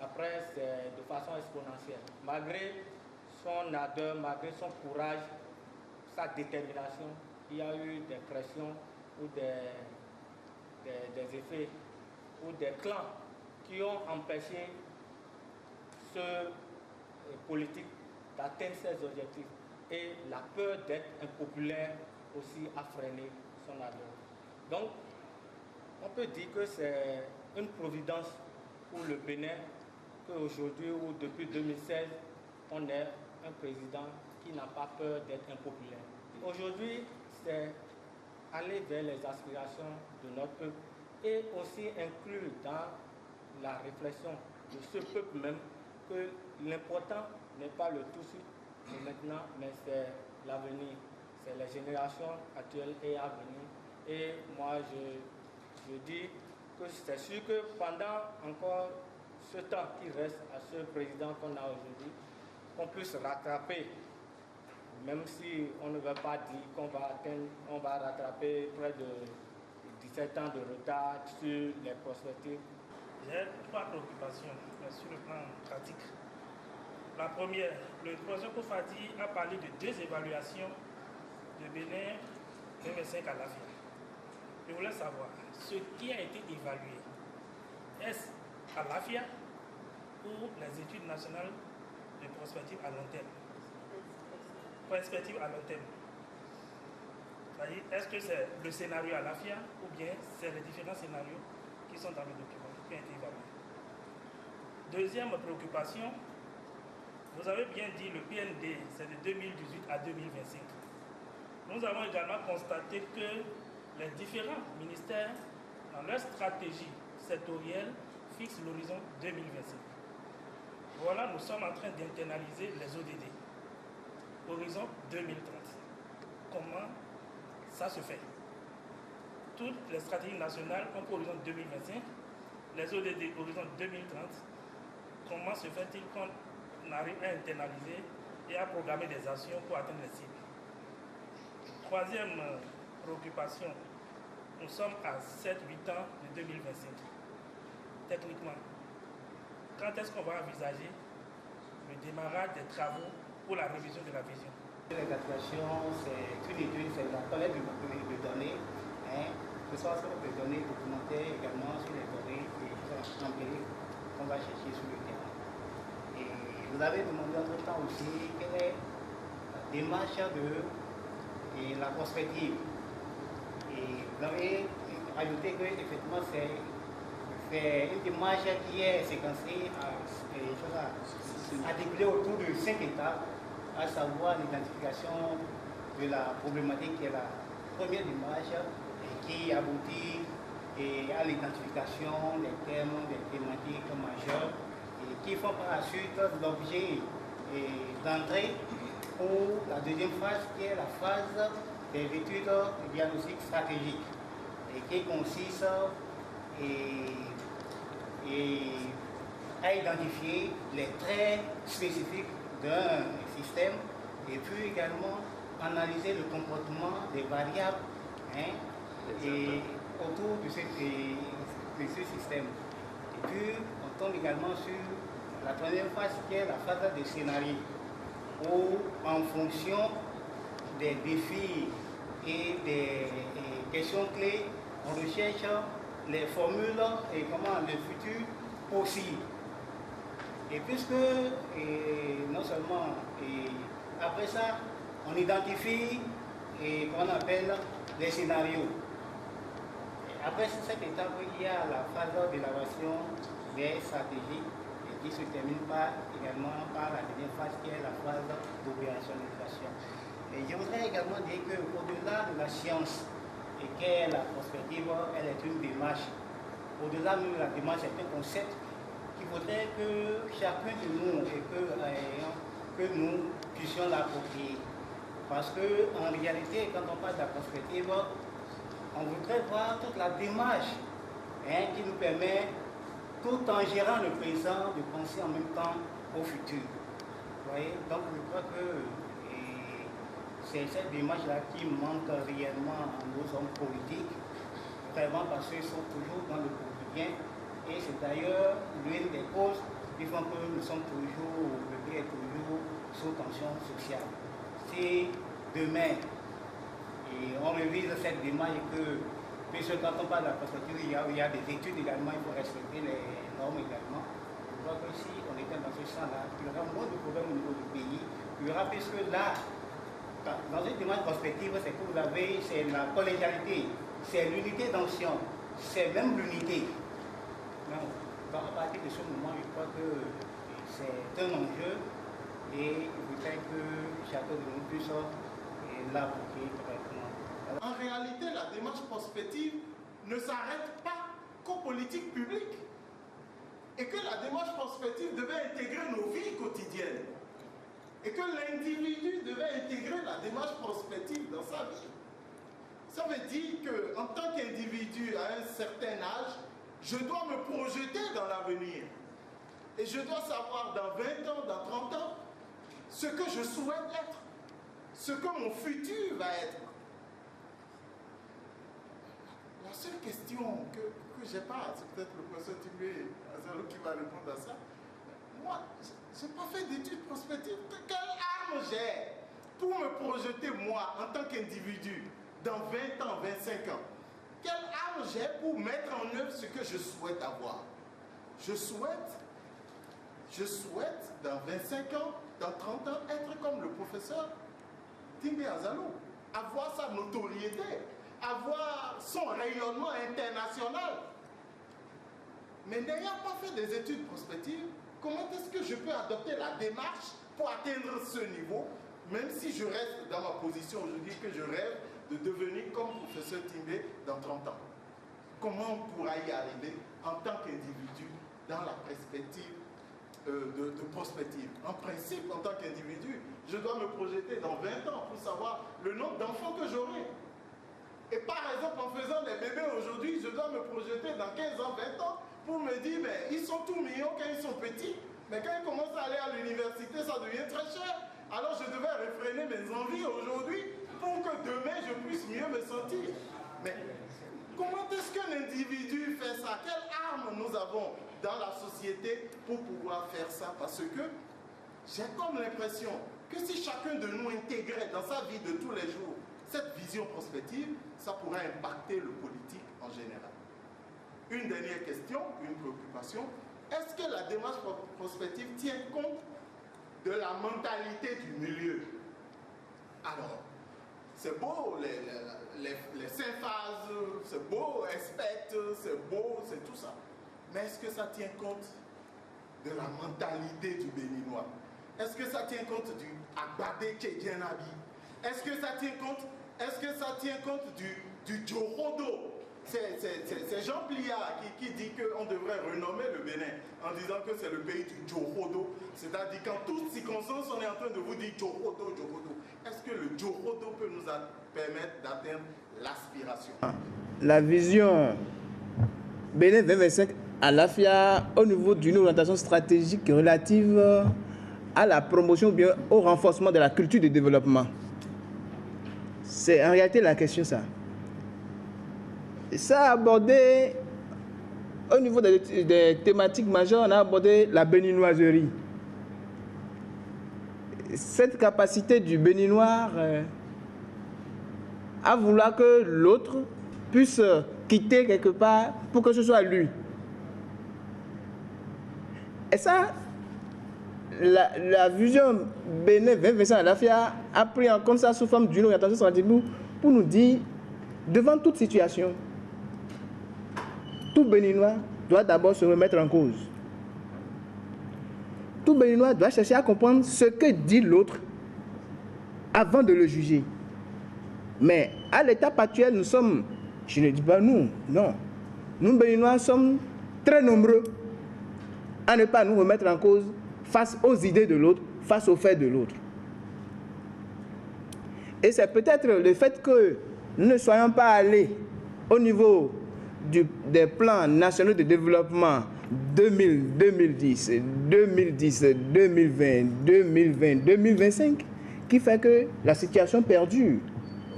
après, c'est de façon exponentielle. Malgré son ardeur, malgré son courage, sa détermination, il y a eu des pressions ou des effets ou des clans qui ont empêché ce politique d'atteindre ses objectifs. Et la peur d'être impopulaire aussi a freiné son ardeur. Donc, on peut dire que c'est une providence pour le Bénin qu'aujourd'hui ou depuis 2016, on ait un président qui n'a pas peur d'être impopulaire. Aujourd'hui, c'est aller vers les aspirations de notre peuple et aussi inclure dans la réflexion de ce peuple même que l'important n'est pas le tout de suite et maintenant, mais c'est l'avenir, c'est les générations actuelles et à venir. Et moi, je dis que c'est sûr que pendant encore ce temps qui reste à ce président qu'on a aujourd'hui, qu'on puisse rattraper, même si on ne va pas dire qu'on va atteindre, on va rattraper près de 17 ans de retard sur les perspectives. J'ai 3 préoccupations sur le plan pratique. La première, le professeur Kofadi a parlé de 2 évaluations de Bénin 2025 à l'AFIA. Je voulais savoir ce qui a été évalué. Est-ce à l'AFIA ou les études nationales de prospective à long terme? Perspective à long terme. C'est-à-dire, est-ce que c'est le scénario à l'AFIA ou bien c'est les différents scénarios qui sont dans le document qui ont été évalués? Deuxième préoccupation, vous avez bien dit le PND, c'est de 2018 à 2025. Nous avons également constaté que les différents ministères, dans leur stratégie sectorielle, fixent l'horizon 2025. Voilà, nous sommes en train d'internaliser les ODD. Horizon 2030. Comment ça se fait? Toutes les stratégies nationales ont pour horizon 2025, les ODD horizon 2030. Comment se fait-il qu'on arrive à internaliser et à programmer des actions pour atteindre les cibles? Troisième préoccupation, nous sommes à 7-8 ans de 2025. Techniquement, quand est-ce qu'on va envisager le démarrage des travaux pour la révision de la vision? Les graduations, c'est une étude, c'est la collecte de données, que ce soit sur les données documentaires, également sur les données empiriques qu'on va chercher sur le terrain. Et vous avez demandé entre-temps aussi quelle est la démarche de la prospective. Et vous avez ajouté qu'effectivement c'est une démarche qui est séquencée, articulée autour de 5 étapes, à savoir l'identification de la problématique qui est la première démarche et qui aboutit et à l'identification des thèmes, des thématiques majeures et qui font par la suite l'objet d'entrée pour la deuxième phase qui est la phase des études de diagnostic stratégique et qui consiste à identifier les traits spécifiques d'un système et puis également analyser le comportement des variables et autour de ce système. Et puis on tombe également sur la troisième phase qui est la phase des scénarios où en fonction des défis et des questions clés, on recherche les formules et comment le futur possible. Et puisque non seulement après ça, on identifie et qu'on appelle les scénarios. Et après cette étape, il y a la phase d'élaboration des stratégies et qui se termine également par la dernière phase qui est la phase d'opérationnalisation. Et je voudrais également dire qu'au-delà de la science, et qu'est la prospective, elle est une démarche. Au-delà même de la démarche, c'est un concept qu'il faudrait que chacun de nous et que nous puissions l'approprier. Parce qu'en réalité, quand on parle de la prospective, on voudrait voir toute la démarche qui nous permet, tout en gérant le présent, de penser en même temps au futur. Vous voyez? Donc je crois que c'est cette démarche-là qui manque réellement à nos hommes politiques, vraiment parce qu'ils sont toujours dans le quotidien. Et c'est d'ailleurs l'une des causes qui font que nous sommes toujours, le pays est toujours sous tension sociale. Si demain, on révise cette démarche et que, puisque quand on parle de la perspective, il y a des études également, il faut respecter les normes également. Je crois que si on était dans ce sens-là, il y aura moins de problèmes au niveau du pays. Il y aura, puisque là, dans une démarche prospective, c'est que vous avez, c'est la collégialité, c'est l'unité d'action, c'est même l'unité. Donc à partir de ce moment, je crois que c'est un enjeu et il faudrait que chacun de nous puisse l'appliquer correctement. En réalité, la démarche prospective ne s'arrête pas qu'aux politiques publiques et que la démarche prospective devait intégrer nos vies quotidiennes. Et que l'individu devait intégrer la démarche prospective dans sa vie. Ça veut dire qu'en tant qu'individu à un certain âge, je dois me projeter dans l'avenir. Et je dois savoir dans 20 ans, dans 30 ans, ce que je souhaite être, ce que mon futur va être. La seule question que je n'ai pas, c'est peut-être le professeur Tibé Azalo qui va répondre à ça. Moi, je n'ai pas fait d'études prospectives. Quelle arme j'ai pour me projeter, moi, en tant qu'individu, dans 20 ans, 25 ans? Quelle arme j'ai pour mettre en œuvre ce que je souhaite avoir? Je souhaite, dans 25 ans, dans 30 ans, être comme le professeur Tibé Azalo. Avoir sa notoriété, avoir son rayonnement international. Mais n'ayant pas fait des études prospectives, comment est-ce que je peux adopter la démarche pour atteindre ce niveau, même si je reste dans ma position aujourd'hui, que je rêve de devenir comme professeur Timbé dans 30 ans? Comment on pourra y arriver en tant qu'individu dans la perspective de prospective? En principe, en tant qu'individu, je dois me projeter dans 20 ans pour savoir le nombre d'enfants que j'aurai. Et par exemple, en faisant des bébés aujourd'hui, je dois me projeter dans 15 ans, 20 ans pour me dire, mais ils sont tout mignons quand ils sont petits, mais quand ils commencent à aller à l'université, ça devient très cher. Alors je devais réfréner mes envies aujourd'hui pour que demain je puisse mieux me sentir. Mais comment est-ce qu'un individu fait ça? Quelle arme nous avons dans la société pour pouvoir faire ça? Parce que j'ai comme l'impression que si chacun de nous intégrait dans sa vie de tous les jours cette vision prospective, ça pourrait impacter le politique en général. Une dernière question, une préoccupation. Est-ce que la démarche prospective tient compte de la mentalité du milieu? Alors, c'est beau les symphases, c'est beau expect, c'est beau, c'est tout ça. Mais est-ce que ça tient compte de la mentalité du Béninois? Est-ce que ça tient compte du Agbade Tchedjenabi? Est-ce que ça tient compte du Djorodo? c'est Jean Pliard qui dit qu'on devrait renommer le Bénin en disant que c'est le pays du Djorodo. C'est-à-dire qu'en toutes circonstances, on est en train de vous dire Djorodo, Djorodo. Est-ce que le Djorodo peut nous permettre d'atteindre l'aspiration? La vision Bénin 2025 à l'AFIA au niveau d'une orientation stratégique relative à la promotion ou bien au renforcement de la culture de développement. C'est en réalité la question ça. Et ça a abordé, au niveau des thématiques majeures, on a abordé la béninoiserie. Cette capacité du béninois à vouloir que l'autre puisse quitter quelque part pour que ce soit lui. Et ça, la vision Bénin 2025 à l'AFIA a pris en compte ça sous forme d'une orientation stratégique pour nous dire, devant toute situation, tout Béninois doit d'abord se remettre en cause. Tout Béninois doit chercher à comprendre ce que dit l'autre avant de le juger. Mais à l'étape actuelle, nous sommes, je ne dis pas nous, non, nous Béninois sommes très nombreux à ne pas nous remettre en cause face aux idées de l'autre, face aux faits de l'autre. Et c'est peut-être le fait que nous ne soyons pas allés au niveau des plans nationaux de développement 2000, 2010, 2010, 2020, 2020, 2025 qui fait que la situation perdure.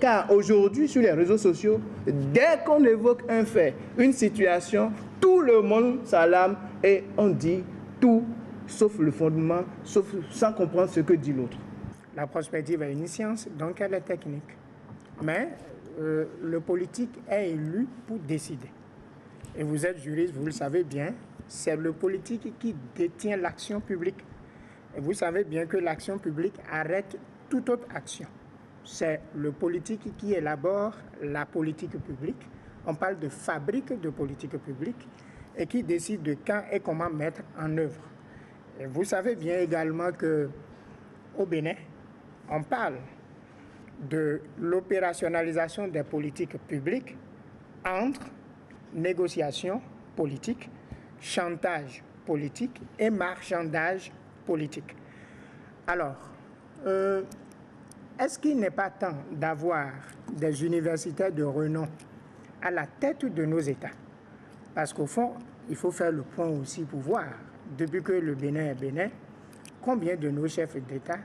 Car aujourd'hui, sur les réseaux sociaux, dès qu'on évoque un fait, une situation, tout le monde s'alarme et on dit tout sauf le fondement, sans comprendre ce que dit l'autre. La prospective est une science, donc elle est technique. Mais le politique est élu pour décider. Et vous êtes juriste, vous le savez bien, c'est le politique qui détient l'action publique. Et vous savez bien que l'action publique arrête toute autre action. C'est le politique qui élabore la politique publique. On parle de fabrique de politique publique et qui décide de quand et comment mettre en œuvre. Et vous savez bien également qu'au Bénin, on parle de l'opérationnalisation des politiques publiques entre négociation politique, chantage politique et marchandage politique. Alors, est-ce qu'il n'est pas temps d'avoir des universitaires de renom à la tête de nos États? Parce qu'au fond, il faut faire le point aussi pour voir, depuis que le Bénin est Bénin, combien de nos chefs d'État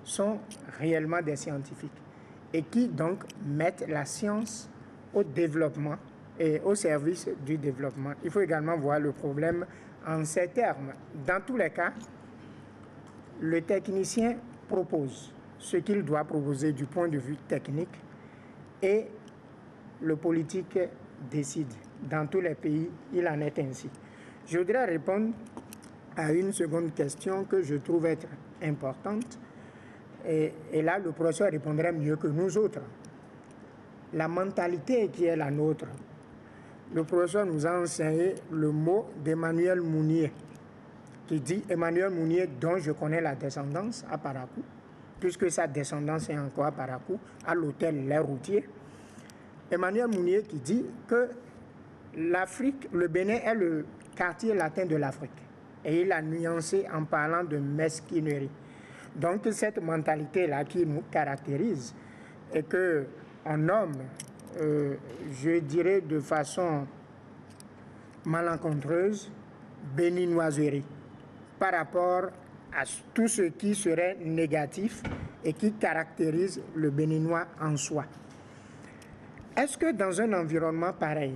sont réellement des scientifiques et qui donc mettent la science au développement et au service du développement. Il faut également voir le problème en ces termes. Dans tous les cas, le technicien propose ce qu'il doit proposer du point de vue technique et le politique décide. Dans tous les pays, il en est ainsi. Je voudrais répondre à une seconde question que je trouve être importante. Et là, le professeur répondrait mieux que nous autres. La mentalité qui est la nôtre. Le professeur nous a enseigné le mot d'Emmanuel Mounier, qui dit, Emmanuel Mounier, dont je connais la descendance à Parakou, puisque sa descendance est encore à Parakou, à l'hôtel Les Routiers. Emmanuel Mounier qui dit que l'Afrique, le Bénin est le quartier latin de l'Afrique. Et il a nuancé en parlant de mesquinerie. Donc cette mentalité-là qui nous caractérise et qu'on nomme, je dirais de façon malencontreuse, béninoiserie, par rapport à tout ce qui serait négatif et qui caractérise le béninois en soi. Est-ce que dans un environnement pareil,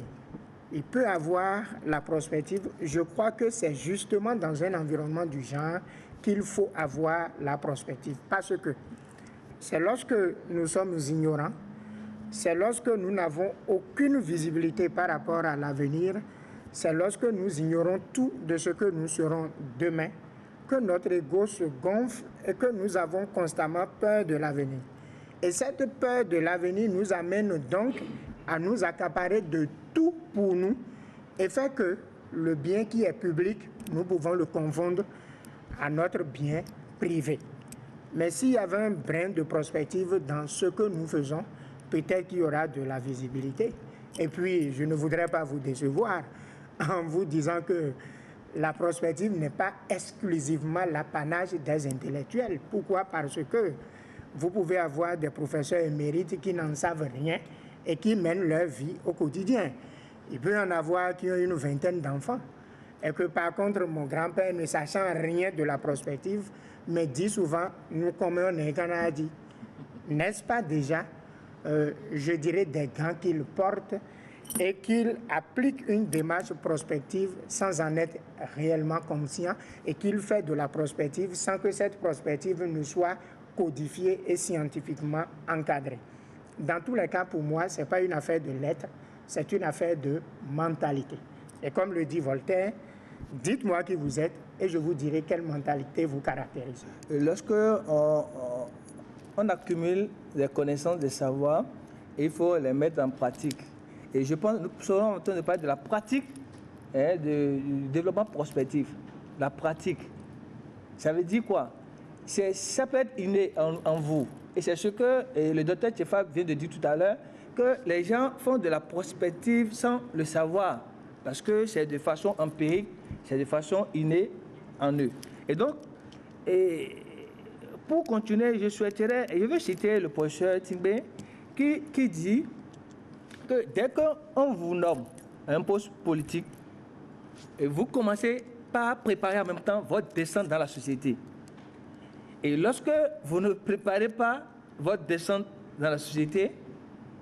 il peut avoir la prospective? Je crois que c'est justement dans un environnement du genre qu'il faut avoir la prospective. Parce que c'est lorsque nous sommes ignorants, c'est lorsque nous n'avons aucune visibilité par rapport à l'avenir, c'est lorsque nous ignorons tout de ce que nous serons demain, que notre ego se gonfle et que nous avons constamment peur de l'avenir. Et cette peur de l'avenir nous amène donc à nous accaparer de tout pour nous et fait que le bien qui est public, nous pouvons le confondre à notre bien privé. Mais s'il y avait un brin de prospective dans ce que nous faisons, peut-être qu'il y aura de la visibilité Et puis, je ne voudrais pas vous décevoir en vous disant que la prospective n'est pas exclusivement l'apanage des intellectuels. Pourquoi? Parce que vous pouvez avoir des professeurs émérites qui n'en savent rien et qui mènent leur vie au quotidien. Il peut y en avoir qui ont une vingtaine d'enfants. Et que par contre, mon grand-père, ne sachant rien de la prospective, me dit souvent, nous comme on est Canadien. N'est-ce pas déjà, je dirais, des gants qu'il porte et qu'il applique une démarche prospective sans en être réellement conscient et qu'il fait de la prospective sans que cette prospective ne soit codifiée et scientifiquement encadrée. Dans tous les cas, pour moi, ce n'est pas une affaire de lettres, c'est une affaire de mentalité. Et comme le dit Voltaire, dites-moi qui vous êtes et je vous dirai quelle mentalité vous caractérise. Lorsque on accumule des connaissances, des savoirs, il faut les mettre en pratique. Et je pense que nous serons en train de parler de la pratique du développement prospectif. La pratique. Ça veut dire quoi? Ça peut être inné en vous. Et c'est ce que le docteur Tchefab vient de dire tout à l'heure, que les gens font de la prospective sans le savoir. Parce que c'est de façon empirique, c'est de façon innée en eux. Et donc, pour continuer, je veux citer le professeur Tingbe qui dit que dès qu'on vous nomme à un poste politique, vous commencez par préparer en même temps votre descente dans la société. Et lorsque vous ne préparez pas votre descente dans la société,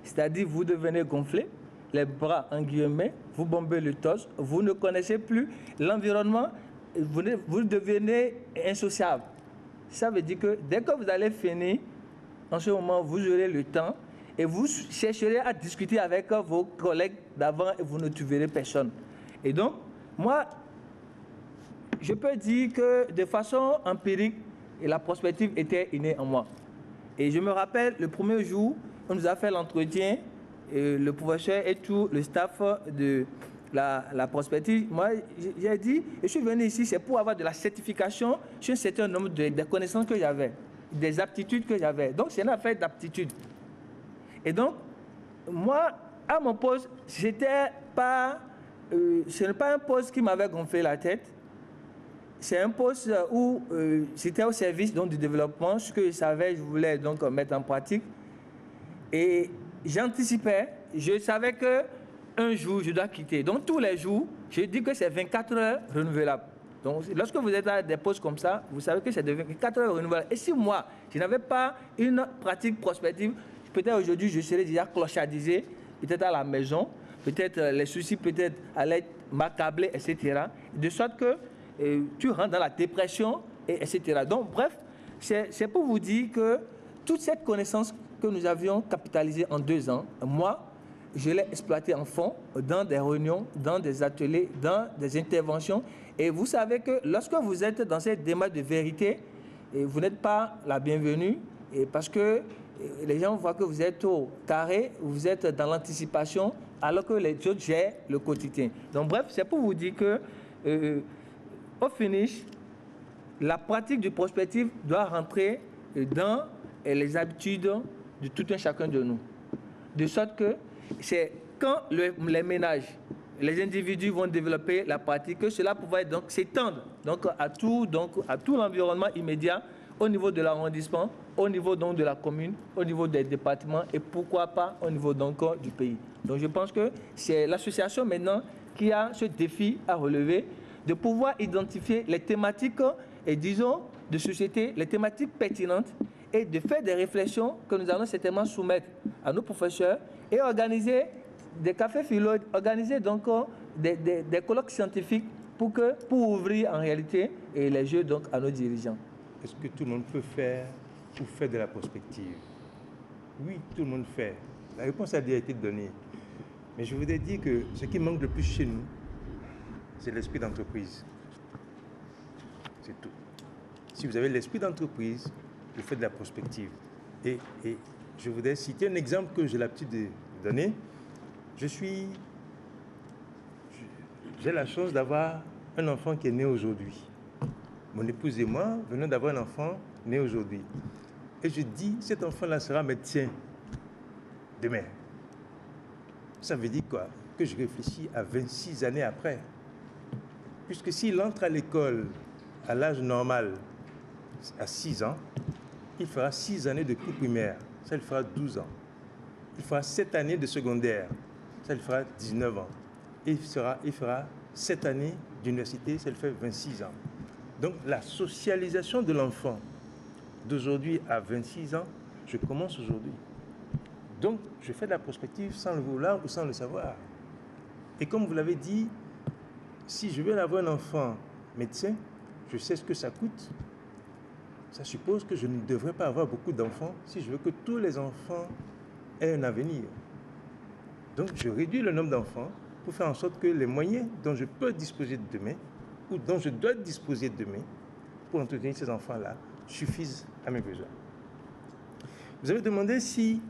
c'est-à-dire vous devenez gonflé, les bras en guillemets, vous bombez le torse, vous ne connaissez plus l'environnement, vous devenez insociable. Ça veut dire que dès que vous allez finir, en ce moment, vous aurez le temps et vous chercherez à discuter avec vos collègues d'avant et vous ne trouverez personne. Et donc, moi, je peux dire que de façon empirique, la prospective était innée en moi. Et je me rappelle, le premier jour, on nous a fait l'entretien, le professeur et tout le staff de la prospective. Moi, j'ai dit, je suis venu ici, c'est pour avoir de la certification sur un certain nombre de connaissances que j'avais, des aptitudes que j'avais. Donc, c'est une affaire d'aptitude. Et donc, moi, à mon poste, ce n'est pas un poste qui m'avait gonflé la tête. C'est un poste où c'était au service donc, du développement, ce que je savais, je voulais donc mettre en pratique. Et j'anticipais, je savais qu'un jour, je dois quitter. Donc tous les jours, je dis que c'est 24 heures renouvelables. Donc lorsque vous êtes à des postes comme ça, vous savez que c'est de 24 heures renouvelables. Et si moi, je n'avais pas une pratique prospective, peut-être aujourd'hui, je serais déjà clochardisé, peut-être à la maison, peut-être les soucis peut-être allaient m'accabler, etc. De sorte que tu rentres dans la dépression, etc. Donc, bref, c'est pour vous dire que toute cette connaissance que nous avions capitalisée en 2 ans, moi, je l'ai exploitée en fond dans des réunions, dans des ateliers, dans des interventions. Et vous savez que lorsque vous êtes dans cette démarche de vérité, vous n'êtes pas la bienvenue parce que les gens voient que vous êtes au carré, vous êtes dans l'anticipation, alors que les autres gèrent le quotidien. Donc, bref, c'est pour vous dire que au finish, la pratique du prospective doit rentrer dans les habitudes de tout un chacun de nous. De sorte que c'est quand les ménages, les individus vont développer la pratique, que cela pourrait donc s'étendre à tout l'environnement immédiat, au niveau de l'arrondissement, au niveau donc de la commune, au niveau des départements et pourquoi pas au niveau donc du pays. Donc je pense que c'est l'association maintenant qui a ce défi à relever, de pouvoir identifier les thématiques, et disons, de société, les thématiques pertinentes, et de faire des réflexions que nous allons certainement soumettre à nos professeurs et organiser des cafés philo, organiser donc des colloques scientifiques pour ouvrir en réalité les jeux donc à nos dirigeants. Est-ce que tout le monde peut faire ou faire de la prospective? Oui, tout le monde fait. La réponse a déjà été donnée. Mais je voudrais dire que ce qui manque le plus chez nous, c'est l'esprit d'entreprise. C'est tout. Si vous avez l'esprit d'entreprise, vous faites de la prospective. Et je voudrais citer un exemple que j'ai l'habitude de donner. J'ai la chance d'avoir un enfant qui est né aujourd'hui. Mon épouse et moi venons d'avoir un enfant né aujourd'hui. Et je dis, cet enfant-là sera médecin demain. Ça veut dire quoi? Que je réfléchis à 26 années après. Puisque s'il entre à l'école à l'âge normal, à 6 ans, il fera 6 années de cours primaire, ça lui fera 12 ans. Il fera 7 années de secondaire, ça lui fera 19 ans. Et il fera 7 années d'université, ça lui fait 26 ans. Donc la socialisation de l'enfant d'aujourd'hui à 26 ans, je commence aujourd'hui. Donc je fais de la prospective sans le vouloir ou sans le savoir. Et comme vous l'avez dit, si je veux avoir un enfant médecin, je sais ce que ça coûte. Ça suppose que je ne devrais pas avoir beaucoup d'enfants si je veux que tous les enfants aient un avenir. Donc je réduis le nombre d'enfants pour faire en sorte que les moyens dont je peux disposer demain ou dont je dois disposer demain pour entretenir ces enfants-là suffisent à mes besoins. Vous avez demandé si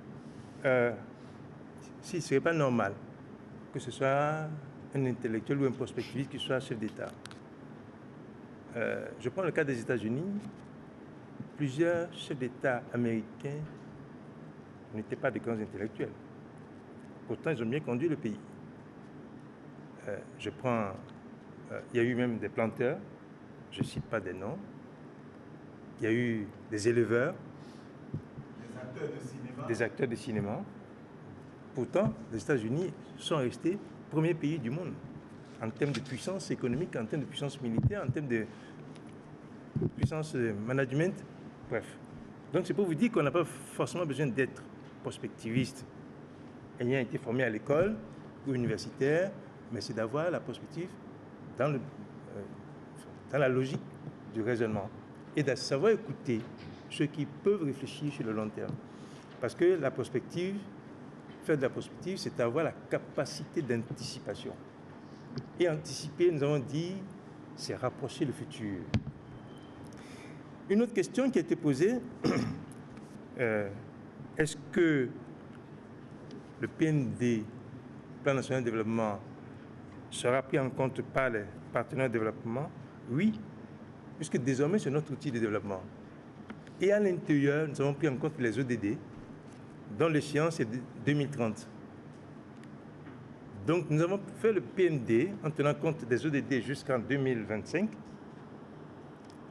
ce ne serait pas normal que ce soit un intellectuel ou un prospectiviste qui soit chef d'État. Je prends le cas des États-Unis. Plusieurs chefs d'État américains n'étaient pas de grands intellectuels. Pourtant, ils ont bien conduit le pays. Il y a eu même des planteurs, je ne cite pas des noms. Il y a eu des éleveurs, des acteurs de cinéma. Pourtant, les États-Unis sont restés premier pays du monde en termes de puissance économique, en termes de puissance militaire, en termes de puissance management, bref. Donc c'est pour vous dire qu'on n'a pas forcément besoin d'être prospectiviste ayant été formé à l'école ou universitaire, mais c'est d'avoir la prospective dans la logique du raisonnement et de savoir écouter ceux qui peuvent réfléchir sur le long terme. Parce que la prospective, faire de la prospective, c'est avoir la capacité d'anticipation. Et anticiper, nous avons dit, c'est rapprocher le futur. Une autre question qui a été posée, est-ce que le PND, Plan national de développement, sera pris en compte par les partenaires de développement? Oui, puisque désormais c'est notre outil de développement. Et à l'intérieur, nous avons pris en compte les ODD, dont l'échéance est 2030. Donc nous avons fait le PND en tenant compte des ODD jusqu'en 2025.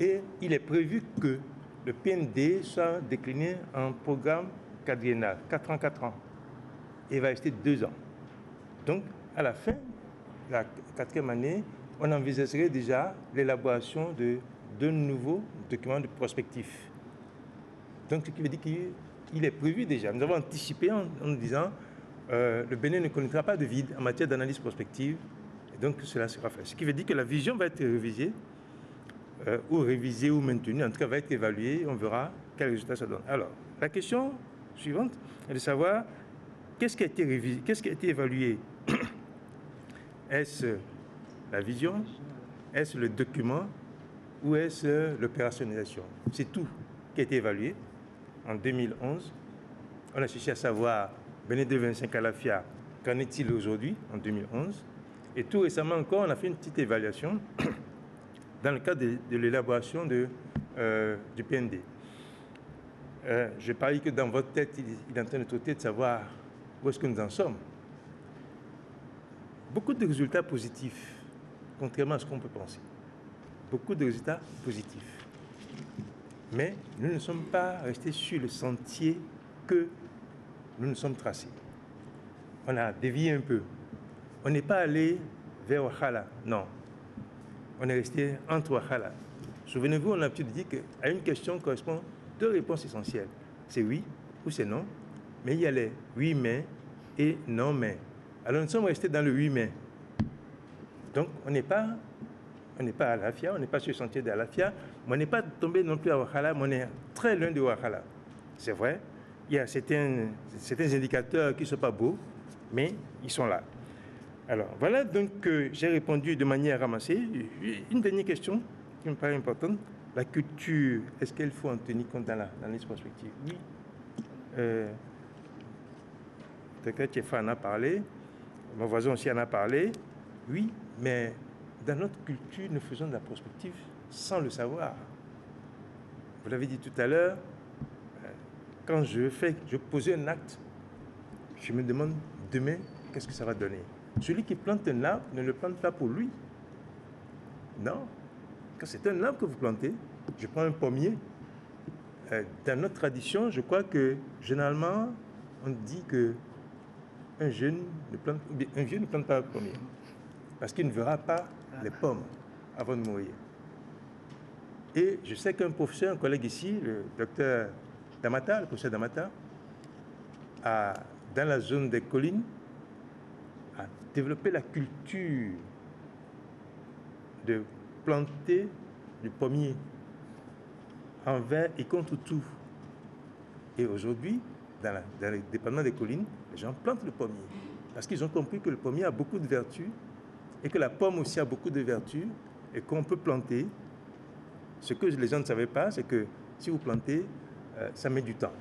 Et il est prévu que le PND soit décliné en programme quadriennal, 4 ans, 4 ans. Et il va rester 2 ans. Donc, à la fin de la 4e année, on envisagerait déjà l'élaboration de 2 nouveaux documents de prospectif. Donc, ce qui veut dire qu'il est prévu déjà. Nous avons anticipé en nous disant le Bénin ne connaîtra pas de vide en matière d'analyse prospective. Et donc, cela sera fait. Ce qui veut dire que la vision va être révisée ou révisée ou maintenue, en tout cas va être évaluée, on verra quel résultat ça donne. Alors, la question suivante est de savoir qu'est-ce qui a été révisé, qu'est-ce qui a été évalué. Est-ce la vision, est-ce le document ou est-ce l'opérationnalisation? C'est tout qui a été évalué en 2011. On a cherché à savoir, Bénin 225 à l'AFIA, qu'en est-il aujourd'hui, en 2011? Et tout récemment encore, on a fait une petite évaluation dans le cadre de l'élaboration du PND. Je parie que dans votre tête, il est en train de trotter de savoir où est-ce que nous en sommes. Beaucoup de résultats positifs, contrairement à ce qu'on peut penser. Beaucoup de résultats positifs. Mais nous ne sommes pas restés sur le sentier que nous nous sommes tracés. On a dévié un peu. On n'est pas allé vers Ouakhala, non. On est resté entre Ouakhala. Souvenez-vous, on a l'habitude de dire qu'à une question correspond 2 réponses essentielles. C'est oui ou c'est non, mais il y a les oui mais et non mais. Alors nous sommes restés dans le oui mais. Donc on n'est pas à l'AFIA, on n'est pas sur le sentier de l'AFIA, mais on n'est pas tombé non plus à Ouakhala, mais on est très loin de Ouakhala. C'est vrai, il y a certains indicateurs qui ne sont pas beaux, mais ils sont là. Alors, voilà donc j'ai répondu de manière ramassée. Une dernière question qui me paraît importante. La culture, est-ce qu'il faut en tenir compte dans l'analyse prospective? Oui. Peut-être que Tchefa en a parlé, mon voisin aussi en a parlé. Oui, mais dans notre culture, nous faisons de la prospective sans le savoir. Vous l'avez dit tout à l'heure, quand je posais un acte, je me demande demain, qu'est-ce que ça va donner? Celui qui plante un arbre ne le plante pas pour lui. Non. Quand c'est un arbre que vous plantez, je prends un pommier. Dans notre tradition, je crois que généralement, on dit que un vieux ne plante pas un pommier parce qu'il ne verra pas les pommes avant de mourir. Et je sais qu'un professeur, un collègue ici, le docteur Damata, le professeur Damata, dans la zone des collines, a développé la culture de planter du pommier envers et contre tout. Et aujourd'hui, dans les départements des collines, les gens plantent le pommier parce qu'ils ont compris que le pommier a beaucoup de vertus et que la pomme aussi a beaucoup de vertus et qu'on peut planter. Ce que les gens ne savaient pas, c'est que si vous plantez, ça met du temps.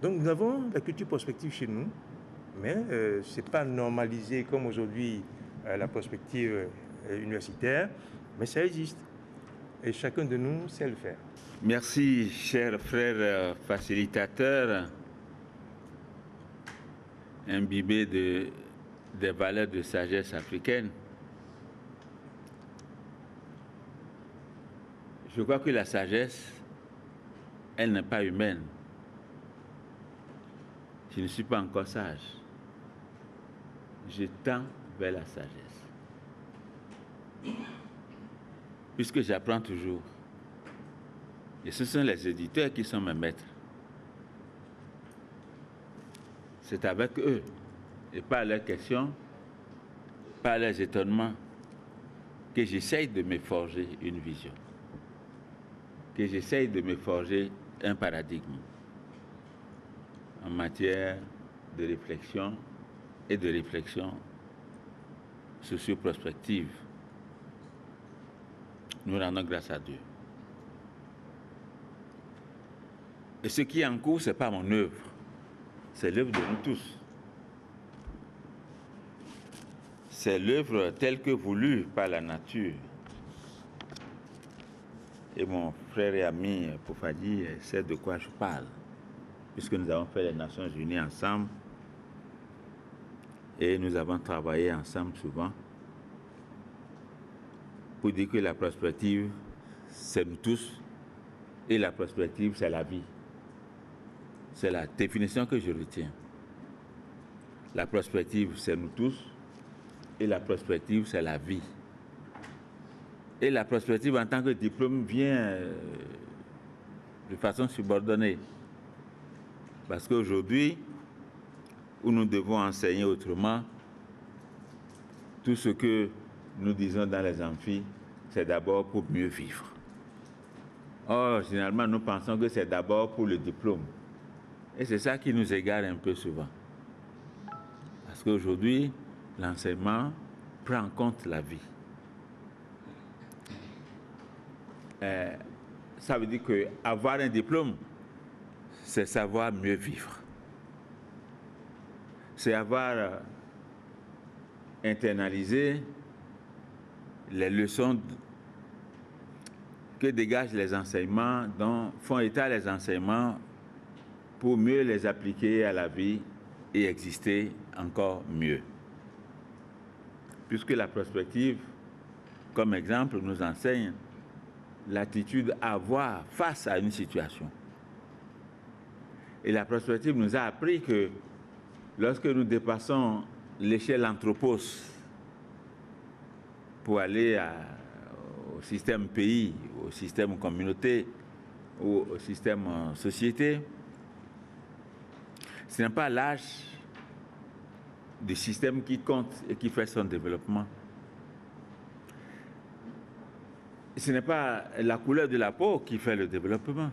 Donc nous avons la culture prospective chez nous, mais ce n'est pas normalisé comme aujourd'hui la prospective universitaire, mais ça existe. Et chacun de nous sait le faire. Merci, chers frères facilitateurs, imbibés des valeurs de sagesse africaine. Je crois que la sagesse, elle n'est pas humaine. Je ne suis pas encore sage. Je tends vers la sagesse. Puisque j'apprends toujours. Et ce sont les éditeurs qui sont mes maîtres. C'est avec eux, et par leurs questions, par leurs étonnements, que j'essaye de me forger une vision, que j'essaye de me forger un paradigme en matière de réflexion et de réflexion socio-prospective. Nous rendons grâce à Dieu. Et ce qui est en cours, ce n'est pas mon œuvre, c'est l'œuvre de nous tous. C'est l'œuvre telle que voulue par la nature. Et mon frère et ami Pofadi sait de quoi je parle, puisque nous avons fait les Nations Unies ensemble et nous avons travaillé ensemble souvent pour dire que la prospective, c'est nous tous, et la prospective, c'est la vie. C'est la définition que je retiens. La prospective, c'est nous tous, et la prospective, c'est la vie. Et la prospective, en tant que diplôme, vient de façon subordonnée. Parce qu'aujourd'hui, où nous devons enseigner autrement, tout ce que nous disons dans les amphis, c'est d'abord pour mieux vivre. Or, généralement, nous pensons que c'est d'abord pour le diplôme. Et c'est ça qui nous égare un peu souvent. Parce qu'aujourd'hui, l'enseignement prend en compte la vie. Ça veut dire qu'avoir un diplôme, c'est savoir mieux vivre. C'est avoir internalisé les leçons que dégagent les enseignements, dont font état les enseignements pour mieux les appliquer à la vie et exister encore mieux. Puisque la prospective, comme exemple, nous enseigne l'attitude à avoir face à une situation. Et la prospective nous a appris que lorsque nous dépassons l'échelle anthropos pour aller au système pays, au système communauté ou au système société, ce n'est pas l'âge du système qui compte et qui fait son développement. Ce n'est pas la couleur de la peau qui fait le développement.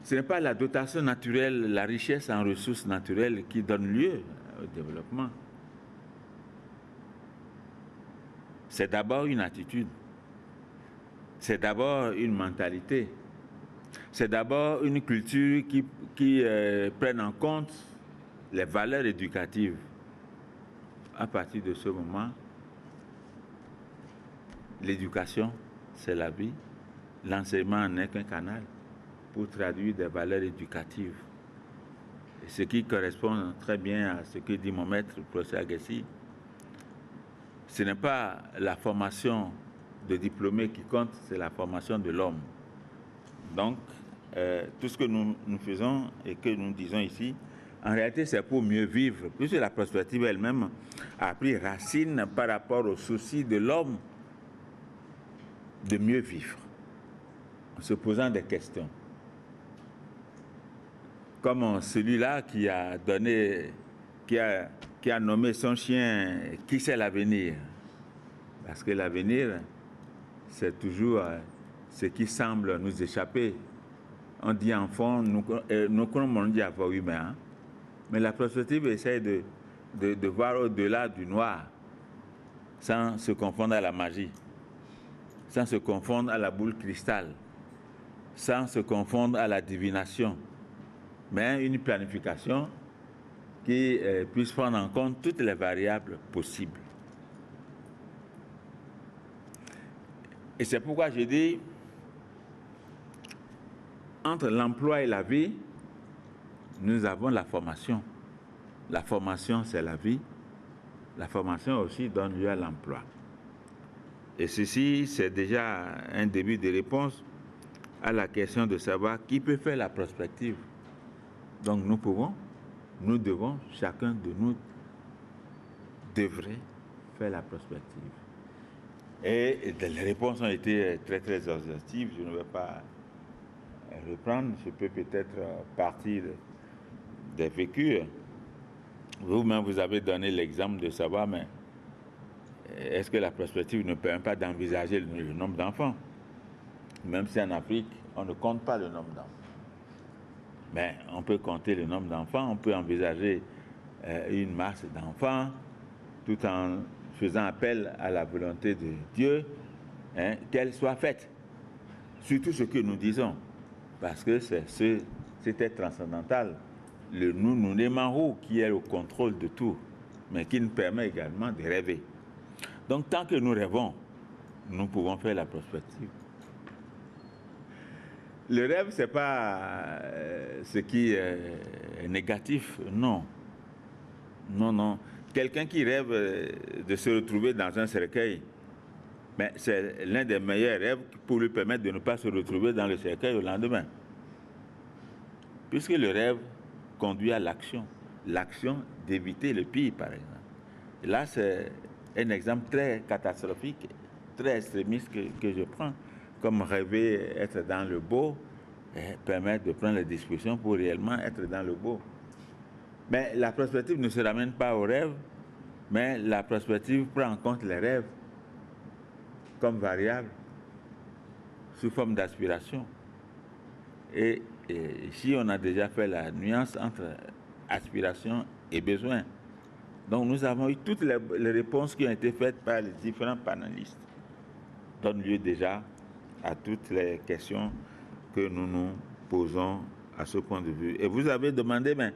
Ce n'est pas la dotation naturelle, la richesse en ressources naturelles qui donne lieu au développement. C'est d'abord une attitude. C'est d'abord une mentalité. C'est d'abord une culture qui prenne en compte les valeurs éducatives. À partir de ce moment, l'éducation, c'est la vie. L'enseignement n'est qu'un canal pour traduire des valeurs éducatives. ce qui correspond très bien à ce que dit mon maître, le professeur Agassi. Ce n'est pas la formation de diplômés qui compte, c'est la formation de l'homme. Donc, tout ce que nous faisons et que nous disons ici, en réalité, c'est pour mieux vivre, puisque la prospective elle-même a pris racine par rapport au souci de l'homme de mieux vivre, en se posant des questions. Comme celui-là qui a donné, qui a nommé son chien « Qui c'est l'avenir ?» Parce que l'avenir, c'est toujours ce qui semble nous échapper. On dit enfant, nous on dit avant humain, mais la prospective essaie de voir au-delà du noir, sans se confondre à la magie, sans se confondre à la boule cristal, sans se confondre à la divination, mais une planification qui puisse prendre en compte toutes les variables possibles. Et c'est pourquoi je dis, entre l'emploi et la vie, nous avons la formation. La formation, c'est la vie. La formation aussi donne lieu à l'emploi. Et ceci, c'est déjà un début de réponse à la question de savoir qui peut faire la prospective. Donc nous devons, chacun de nous devrait faire la prospective. Et les réponses ont été très très exhaustives, je ne vais pas reprendre, je peux peut-être partir des vécus. Vous-même, vous avez donné l'exemple de savoir, mais est-ce que la prospective ne permet pas d'envisager le nombre d'enfants? Même si en Afrique, on ne compte pas le nombre d'enfants. Mais on peut compter le nombre d'enfants, on peut envisager une masse d'enfants, tout en faisant appel à la volonté de Dieu, qu'elle soit faite. Surtout ce que nous disons, parce que c'était transcendantal. Le nous Némarou qui est au contrôle de tout, mais qui nous permet également de rêver. Donc tant que nous rêvons, nous pouvons faire la prospective. Le rêve, ce n'est pas ce qui est négatif, non. Non, non. Quelqu'un qui rêve de se retrouver dans un cercueil, mais c'est l'un des meilleurs rêves pour lui permettre de ne pas se retrouver dans le cercueil au lendemain. Puisque le rêve conduit à l'action. L'action d'éviter le pire, par exemple. Et là, c'est un exemple très catastrophique, très extrémiste que je prends. Comme rêver être dans le beau, permettre de prendre les dispositions pour réellement être dans le beau. Mais la prospective ne se ramène pas au rêve, mais la prospective prend en compte les rêves comme variable, sous forme d'aspiration. Et ici, on a déjà fait la nuance entre aspiration et besoin. Donc, nous avons eu toutes les réponses qui ont été faites par les différents panélistes. Donne lieu déjà à toutes les questions que nous nous posons à ce point de vue. Et vous avez demandé, mais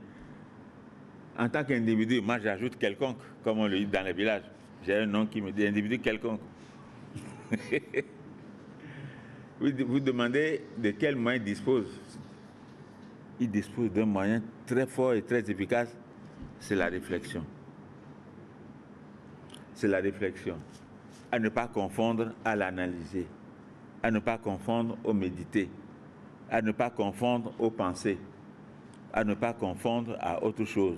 en tant qu'individu, moi j'ajoute quelconque, comme on le dit dans les villages. J'ai un nom qui me dit individu quelconque. Vous demandez de quel moyen il dispose. Il dispose d'un moyen très fort et très efficace, c'est la réflexion. C'est la réflexion. À ne pas confondre à l'analyser, à ne pas confondre au méditer, à ne pas confondre aux pensées, à ne pas confondre à autre chose.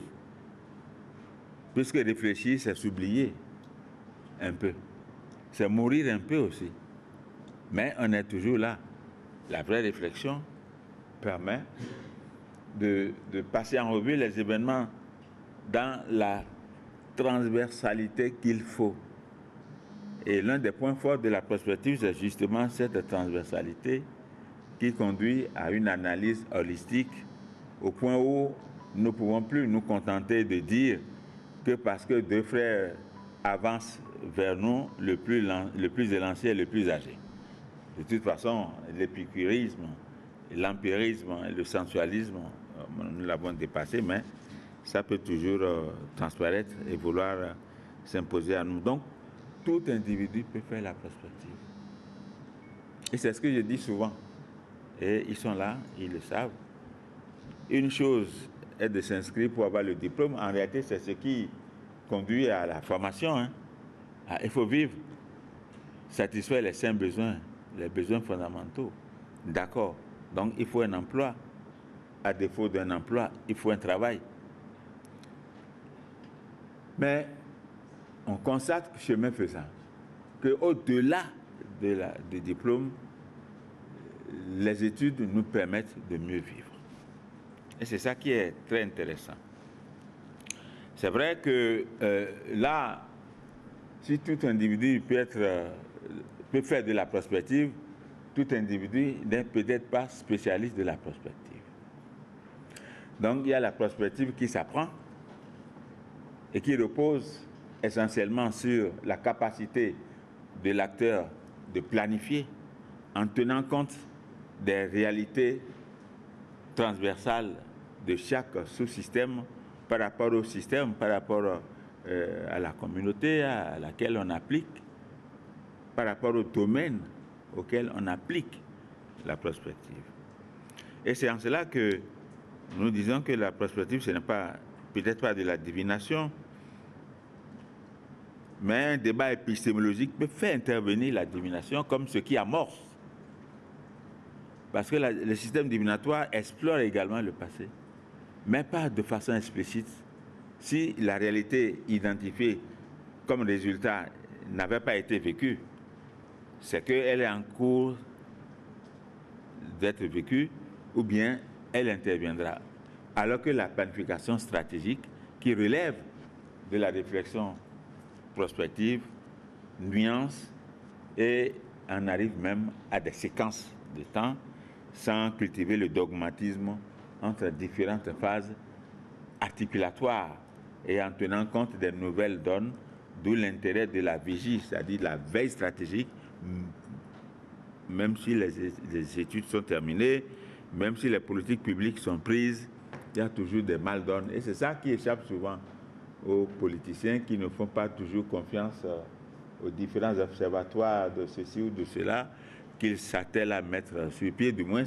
Puisque réfléchir, c'est s'oublier un peu. C'est mourir un peu aussi. Mais on est toujours là. La vraie réflexion permet de passer en revue les événements dans la transversalité qu'il faut. Et l'un des points forts de la prospective, c'est justement cette transversalité qui conduit à une analyse holistique au point où nous ne pouvons plus nous contenter de dire que parce que deux frères avancent vers nous, le plus élancé et le plus âgé. De toute façon, l'épicurisme, l'empirisme et le sensualisme, nous l'avons dépassé, mais ça peut toujours transparaître et vouloir s'imposer à nous. Donc, tout individu peut faire la prospective. Et c'est ce que je dis souvent. Et ils sont là, ils le savent. Une chose est de s'inscrire pour avoir le diplôme. En réalité, c'est ce qui conduit à la formation. Hein. Il faut vivre, satisfaire les 5 besoins, les besoins fondamentaux. D'accord. Donc, il faut un emploi. À défaut d'un emploi, il faut un travail. Mais on constate, chemin faisant, qu'au-delà du diplôme, les études nous permettent de mieux vivre. Et c'est ça qui est très intéressant. C'est vrai que là, si tout individu peut faire de la prospective, tout individu n'est peut-être pas spécialiste de la prospective. Donc il y a la prospective qui s'apprend et qui repose essentiellement sur la capacité de l'acteur de planifier en tenant compte des réalités transversales de chaque sous-système par rapport au système, par rapport à la communauté à laquelle on applique, par rapport au domaine auquel on applique la prospective. Et c'est en cela que nous disons que la prospective, ce n'est pas, peut-être pas de la divination, mais un débat épistémologique peut faire intervenir la divination comme ce qui amorce. Parce que le système divinatoire explore également le passé, mais pas de façon explicite. Si la réalité identifiée comme résultat n'avait pas été vécue, c'est qu'elle est en cours d'être vécue, ou bien elle interviendra. Alors que la planification stratégique, qui relève de la réflexion prospective, nuance, et en arrive même à des séquences de temps, sans cultiver le dogmatisme entre différentes phases articulatoires et en tenant compte des nouvelles donnes, d'où l'intérêt de la vigie, c'est-à-dire la veille stratégique, même si les études sont terminées, même si les politiques publiques sont prises, il y a toujours des mal donnes. Et c'est ça qui échappe souvent aux politiciens qui ne font pas toujours confiance aux différents observatoires de ceci ou de cela, qu'ils s'attellent à mettre sur pied, du moins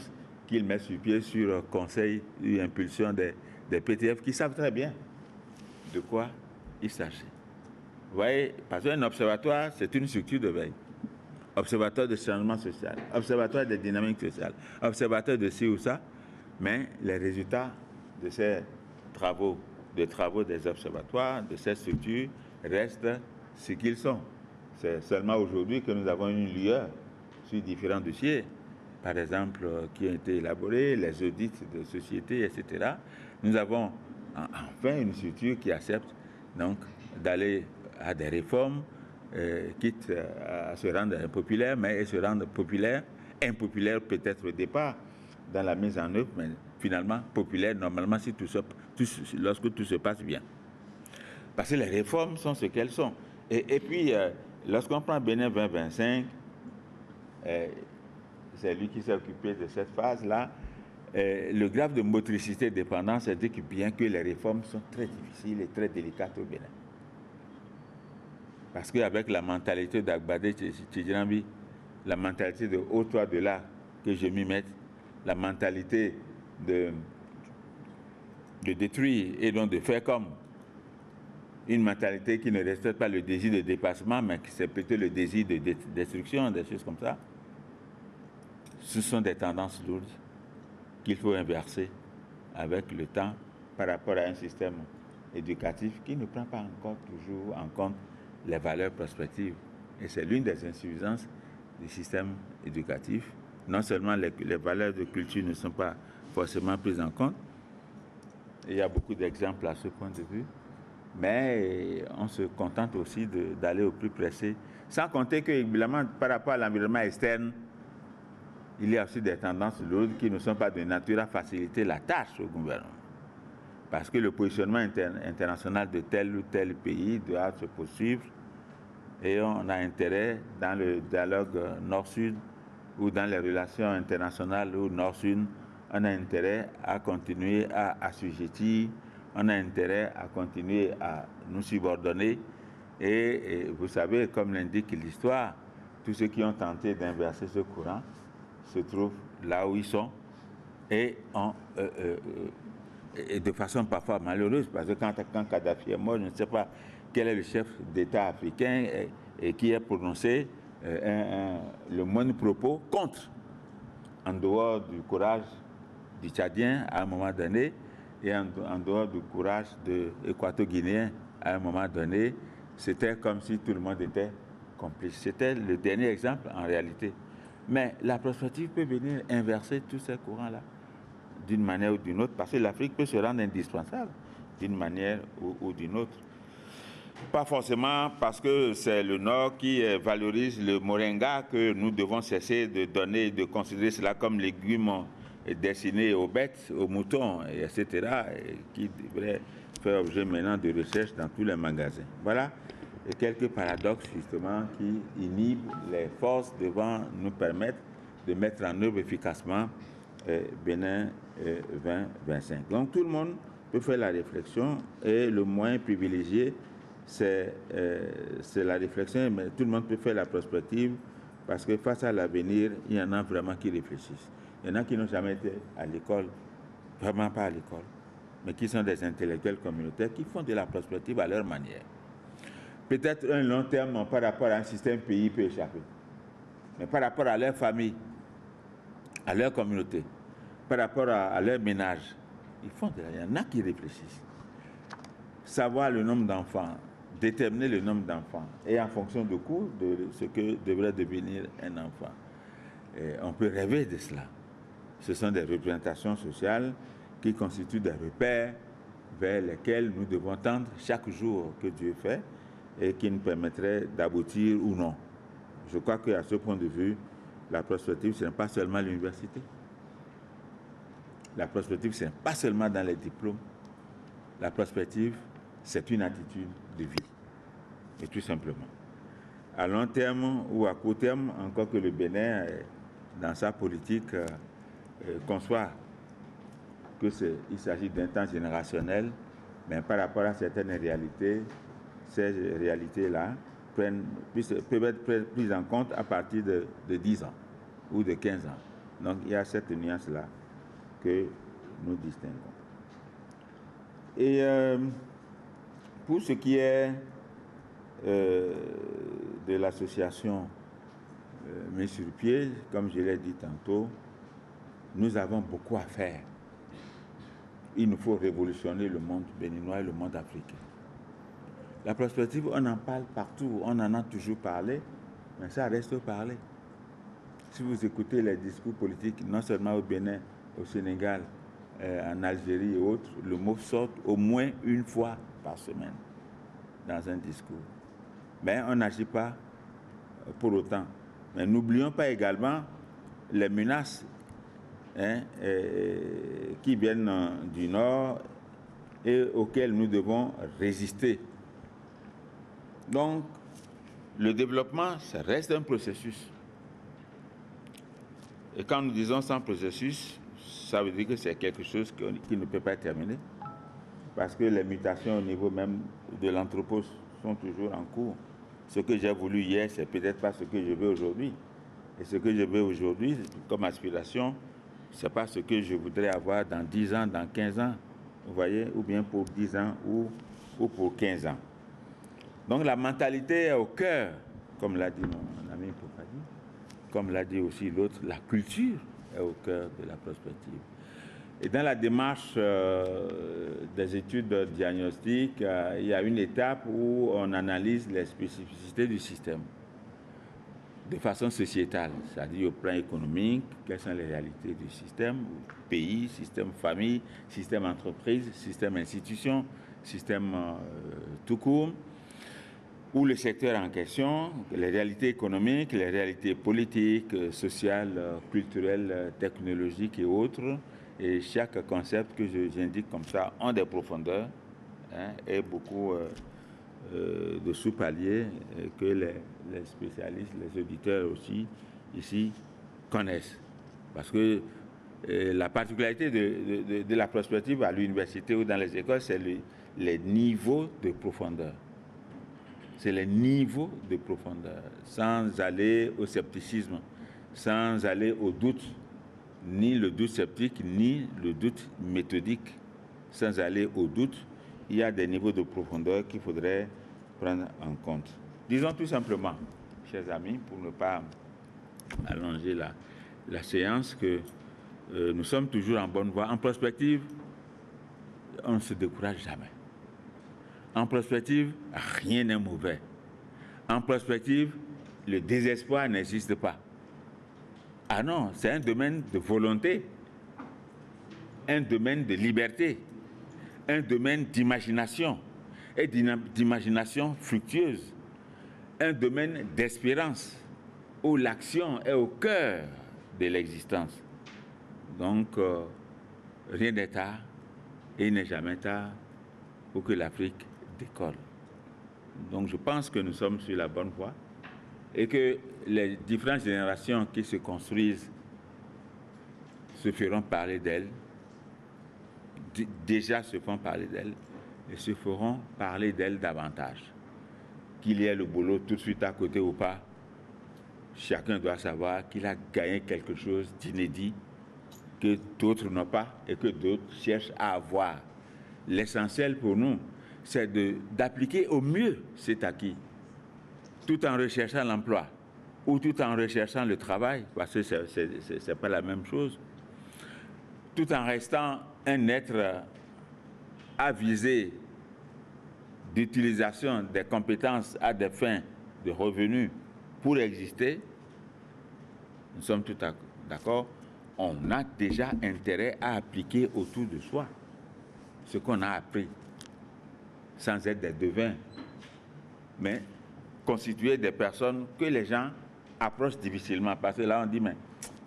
qu'ils mettent sur pied sur conseil et impulsion des PTF qui savent très bien de quoi il s'agit. Vous voyez, parce qu'un observatoire, c'est une structure de veille. Observatoire de changement social, observatoire des dynamiques sociales, observatoire de ci ou ça, mais les résultats de ces travaux, des observatoires, de ces structures, restent ce qu'ils sont. C'est seulement aujourd'hui que nous avons une lueur sur différents dossiers, par exemple, qui ont été élaborés, les audits de société, etc. Nous avons enfin une structure qui accepte donc d'aller à des réformes, quitte à se rendre impopulaire, mais se rendre populaire, impopulaire peut-être au départ dans la mise en œuvre, mais finalement populaire normalement si lorsque tout se passe bien. Parce que les réformes sont ce qu'elles sont. Et puis, lorsqu'on prend Bénin 2025, c'est lui qui s'est occupé de cette phase-là, le graphe de motricité dépendance indique bien que les réformes sont très difficiles et très délicates au Bénin. Parce qu'avec la mentalité d'Agbadé Tidjrambi, la mentalité de « haut-toi de là que je m'y mette », la mentalité de détruire et donc de faire comme une mentalité qui ne respecte pas le désir de dépassement, mais qui c'est plutôt le désir de destruction, des choses comme ça. Ce sont des tendances lourdes qu'il faut inverser avec le temps par rapport à un système éducatif qui ne prend pas encore toujours en compte les valeurs prospectives. Et c'est l'une des insuffisances du système éducatif. Non seulement les valeurs de culture ne sont pas forcément prises en compte, il y a beaucoup d'exemples à ce point de vue, mais on se contente aussi d'aller au plus pressé, sans compter que, évidemment, par rapport à l'environnement externe, il y a aussi des tendances lourdes qui ne sont pas de nature à faciliter la tâche au gouvernement. Parce que le positionnement international de tel ou tel pays doit se poursuivre et on a intérêt, dans le dialogue nord-sud ou dans les relations internationales ou nord-sud, on a intérêt à continuer à assujettir, on a intérêt à continuer à nous subordonner. Et vous savez, comme l'indique l'histoire, tous ceux qui ont tenté d'inverser ce courant se trouvent là où ils sont et ont et de façon parfois malheureuse, parce que quand Kadhafi est mort, je ne sais pas quel est le chef d'État africain et qui a prononcé le moindre propos contre, en dehors du courage du Tchadien à un moment donné et en dehors du courage de l'Équato-Guinéen à un moment donné. C'était comme si tout le monde était complice. C'était le dernier exemple en réalité. Mais la prospective peut venir inverser tous ces courants-là d'une manière ou d'une autre, parce que l'Afrique peut se rendre indispensable d'une manière ou d'une autre. Pas forcément parce que c'est le Nord qui valorise le moringa que nous devons cesser de donner, de considérer cela comme légume destiné aux bêtes, aux moutons, etc., et qui devrait faire objet maintenant de recherche dans tous les magasins. Voilà quelques paradoxes justement qui inhibent les forces devant nous permettre de mettre en œuvre efficacement Bénin 2025. Donc tout le monde peut faire la réflexion et le moyen privilégié c'est la réflexion, mais tout le monde peut faire la prospective parce que face à l'avenir, il y en a vraiment qui réfléchissent. Il y en a qui n'ont jamais été à l'école, vraiment pas à l'école, mais qui sont des intellectuels communautaires qui font de la prospective à leur manière. Peut-être un long terme par rapport à un système pays peut échapper, mais par rapport à leur famille, à leur communauté, par rapport à leur ménage, il y en a qui réfléchissent. Savoir le nombre d'enfants, déterminer le nombre d'enfants et en fonction du coût de ce que devrait devenir un enfant. Et on peut rêver de cela. Ce sont des représentations sociales qui constituent des repères vers lesquels nous devons tendre chaque jour que Dieu fait et qui nous permettraient d'aboutir ou non. Je crois qu'à ce point de vue, la prospective, ce n'est pas seulement l'université. La prospective, ce n'est pas seulement dans les diplômes. La prospective, c'est une attitude de vie, et tout simplement. À long terme ou à court terme, encore que le Bénin, dans sa politique, conçoit qu'il s'agit d'un temps générationnel, mais par rapport à certaines réalités, ces réalités-là peuvent être prises en compte à partir de 10 ans ou de 15 ans. Donc il y a cette nuance-là que nous distinguons. Et pour ce qui est de l'association mise sur pied, comme je l'ai dit tantôt, nous avons beaucoup à faire. Il nous faut révolutionner le monde béninois et le monde africain. La prospective, on en parle partout, on en a toujours parlé, mais ça reste parler. Si vous écoutez les discours politiques, non seulement au Bénin, au Sénégal, en Algérie et autres, le mot sort au moins une fois par semaine dans un discours. Mais on n'agit pas pour autant. Mais n'oublions pas également les menaces qui viennent du Nord et auxquelles nous devons résister. Donc, le développement, ça reste un processus. Et quand nous disons sans processus, ça veut dire que c'est quelque chose qui ne peut pas être terminé. Parce que les mutations au niveau même de l'anthropos sont toujours en cours. Ce que j'ai voulu hier, c'est peut-être pas ce que je veux aujourd'hui. Et ce que je veux aujourd'hui, comme aspiration, c'est pas ce que je voudrais avoir dans 10 ans, dans 15 ans, vous voyez, ou bien pour 10 ans ou pour 15 ans. Donc la mentalité est au cœur, comme l'a dit mon ami Pofadi, comme l'a dit aussi l'autre, la culture est au cœur de la prospective. Et dans la démarche des études diagnostiques, il y a une étape où on analyse les spécificités du système de façon sociétale, c'est-à-dire au plan économique, quelles sont les réalités du système, pays, système famille, système entreprise, système institution, système tout court, ou le secteur en question, les réalités économiques, les réalités politiques, sociales, culturelles, technologiques et autres. Et chaque concept que j'indique comme ça ont des profondeurs et beaucoup de sous-paliers que les spécialistes, les auditeurs aussi ici connaissent. Parce que la particularité de la prospective à l'université ou dans les écoles, c'est les niveaux de profondeur. C'est les niveaux de profondeur, sans aller au scepticisme, sans aller au doute, ni le doute sceptique, ni le doute méthodique. sans aller au doute, il y a des niveaux de profondeur qu'il faudrait prendre en compte. Disons tout simplement, chers amis, pour ne pas allonger la séance, que nous sommes toujours en bonne voie. En prospective, on ne se décourage jamais. En prospective, rien n'est mauvais. En prospective, le désespoir n'existe pas. Ah non, c'est un domaine de volonté, un domaine de liberté, un domaine d'imagination, et d'imagination fructueuse, un domaine d'espérance, où l'action est au cœur de l'existence. Donc, rien n'est tard, et il n'est jamais tard pour que l'Afrique décolle. Donc, je pense que nous sommes sur la bonne voie, et que les différentes générations qui se construisent se feront parler d'elles, déjà se font parler d'elles, et se feront parler d'elles davantage. Qu'il y ait le boulot tout de suite à côté ou pas, chacun doit savoir qu'il a gagné quelque chose d'inédit que d'autres n'ont pas et que d'autres cherchent à avoir. L'essentiel pour nous, c'est d'appliquer au mieux cet acquis, tout en recherchant l'emploi ou tout en recherchant le travail, parce que ce n'est pas la même chose, tout en restant un être avisé d'utilisation des compétences à des fins de revenus pour exister. Nous sommes tous d'accord, on a déjà intérêt à appliquer autour de soi ce qu'on a appris, sans être des devins, mais constituer des personnes que les gens approchent difficilement. Parce que là, on dit, mais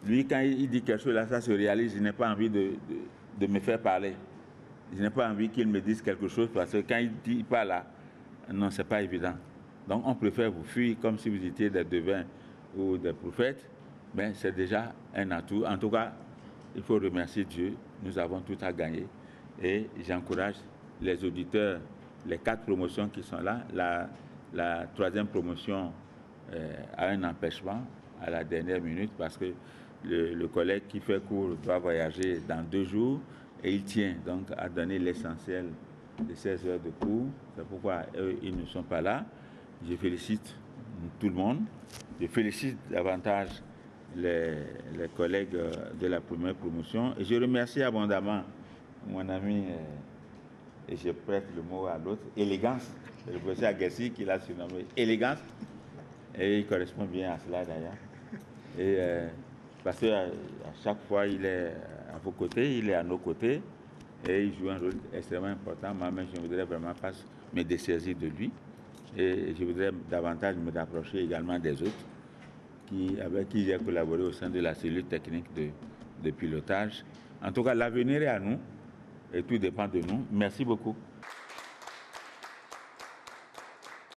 lui, quand il dit quelque chose, là, ça se réalise, je n'ai pas envie de me faire parler. Je n'ai pas envie qu'il me dise quelque chose, parce que quand il dit pas là, non, c'est pas évident. Donc, on préfère vous fuir comme si vous étiez des devins ou des prophètes, mais c'est déjà un atout. En tout cas, il faut remercier Dieu, nous avons tout à gagner. Et j'encourage les auditeurs, les 4 promotions qui sont là, la 3e promotion a un empêchement à la dernière minute parce que le collègue qui fait cours doit voyager dans 2 jours et il tient donc à donner l'essentiel de 16 heures de cours. C'est pourquoi eux, ils ne sont pas là. Je félicite tout le monde. Je félicite davantage les collègues de la première promotion et je remercie abondamment mon ami, et je prête le mot à l'autre, Élégance, le professeur Agassi qui l'a surnommé Élégance, et il correspond bien à cela d'ailleurs. Et parce qu'à chaque fois il est à vos côtés, il est à nos côtés, et il joue un rôle extrêmement important. Moi-même, je ne voudrais vraiment pas me dessaisir de lui, et je voudrais davantage me rapprocher également des autres avec qui j'ai collaboré au sein de la cellule technique de pilotage. En tout cas, l'avenir est à nous, et tout dépend de nous. Merci beaucoup.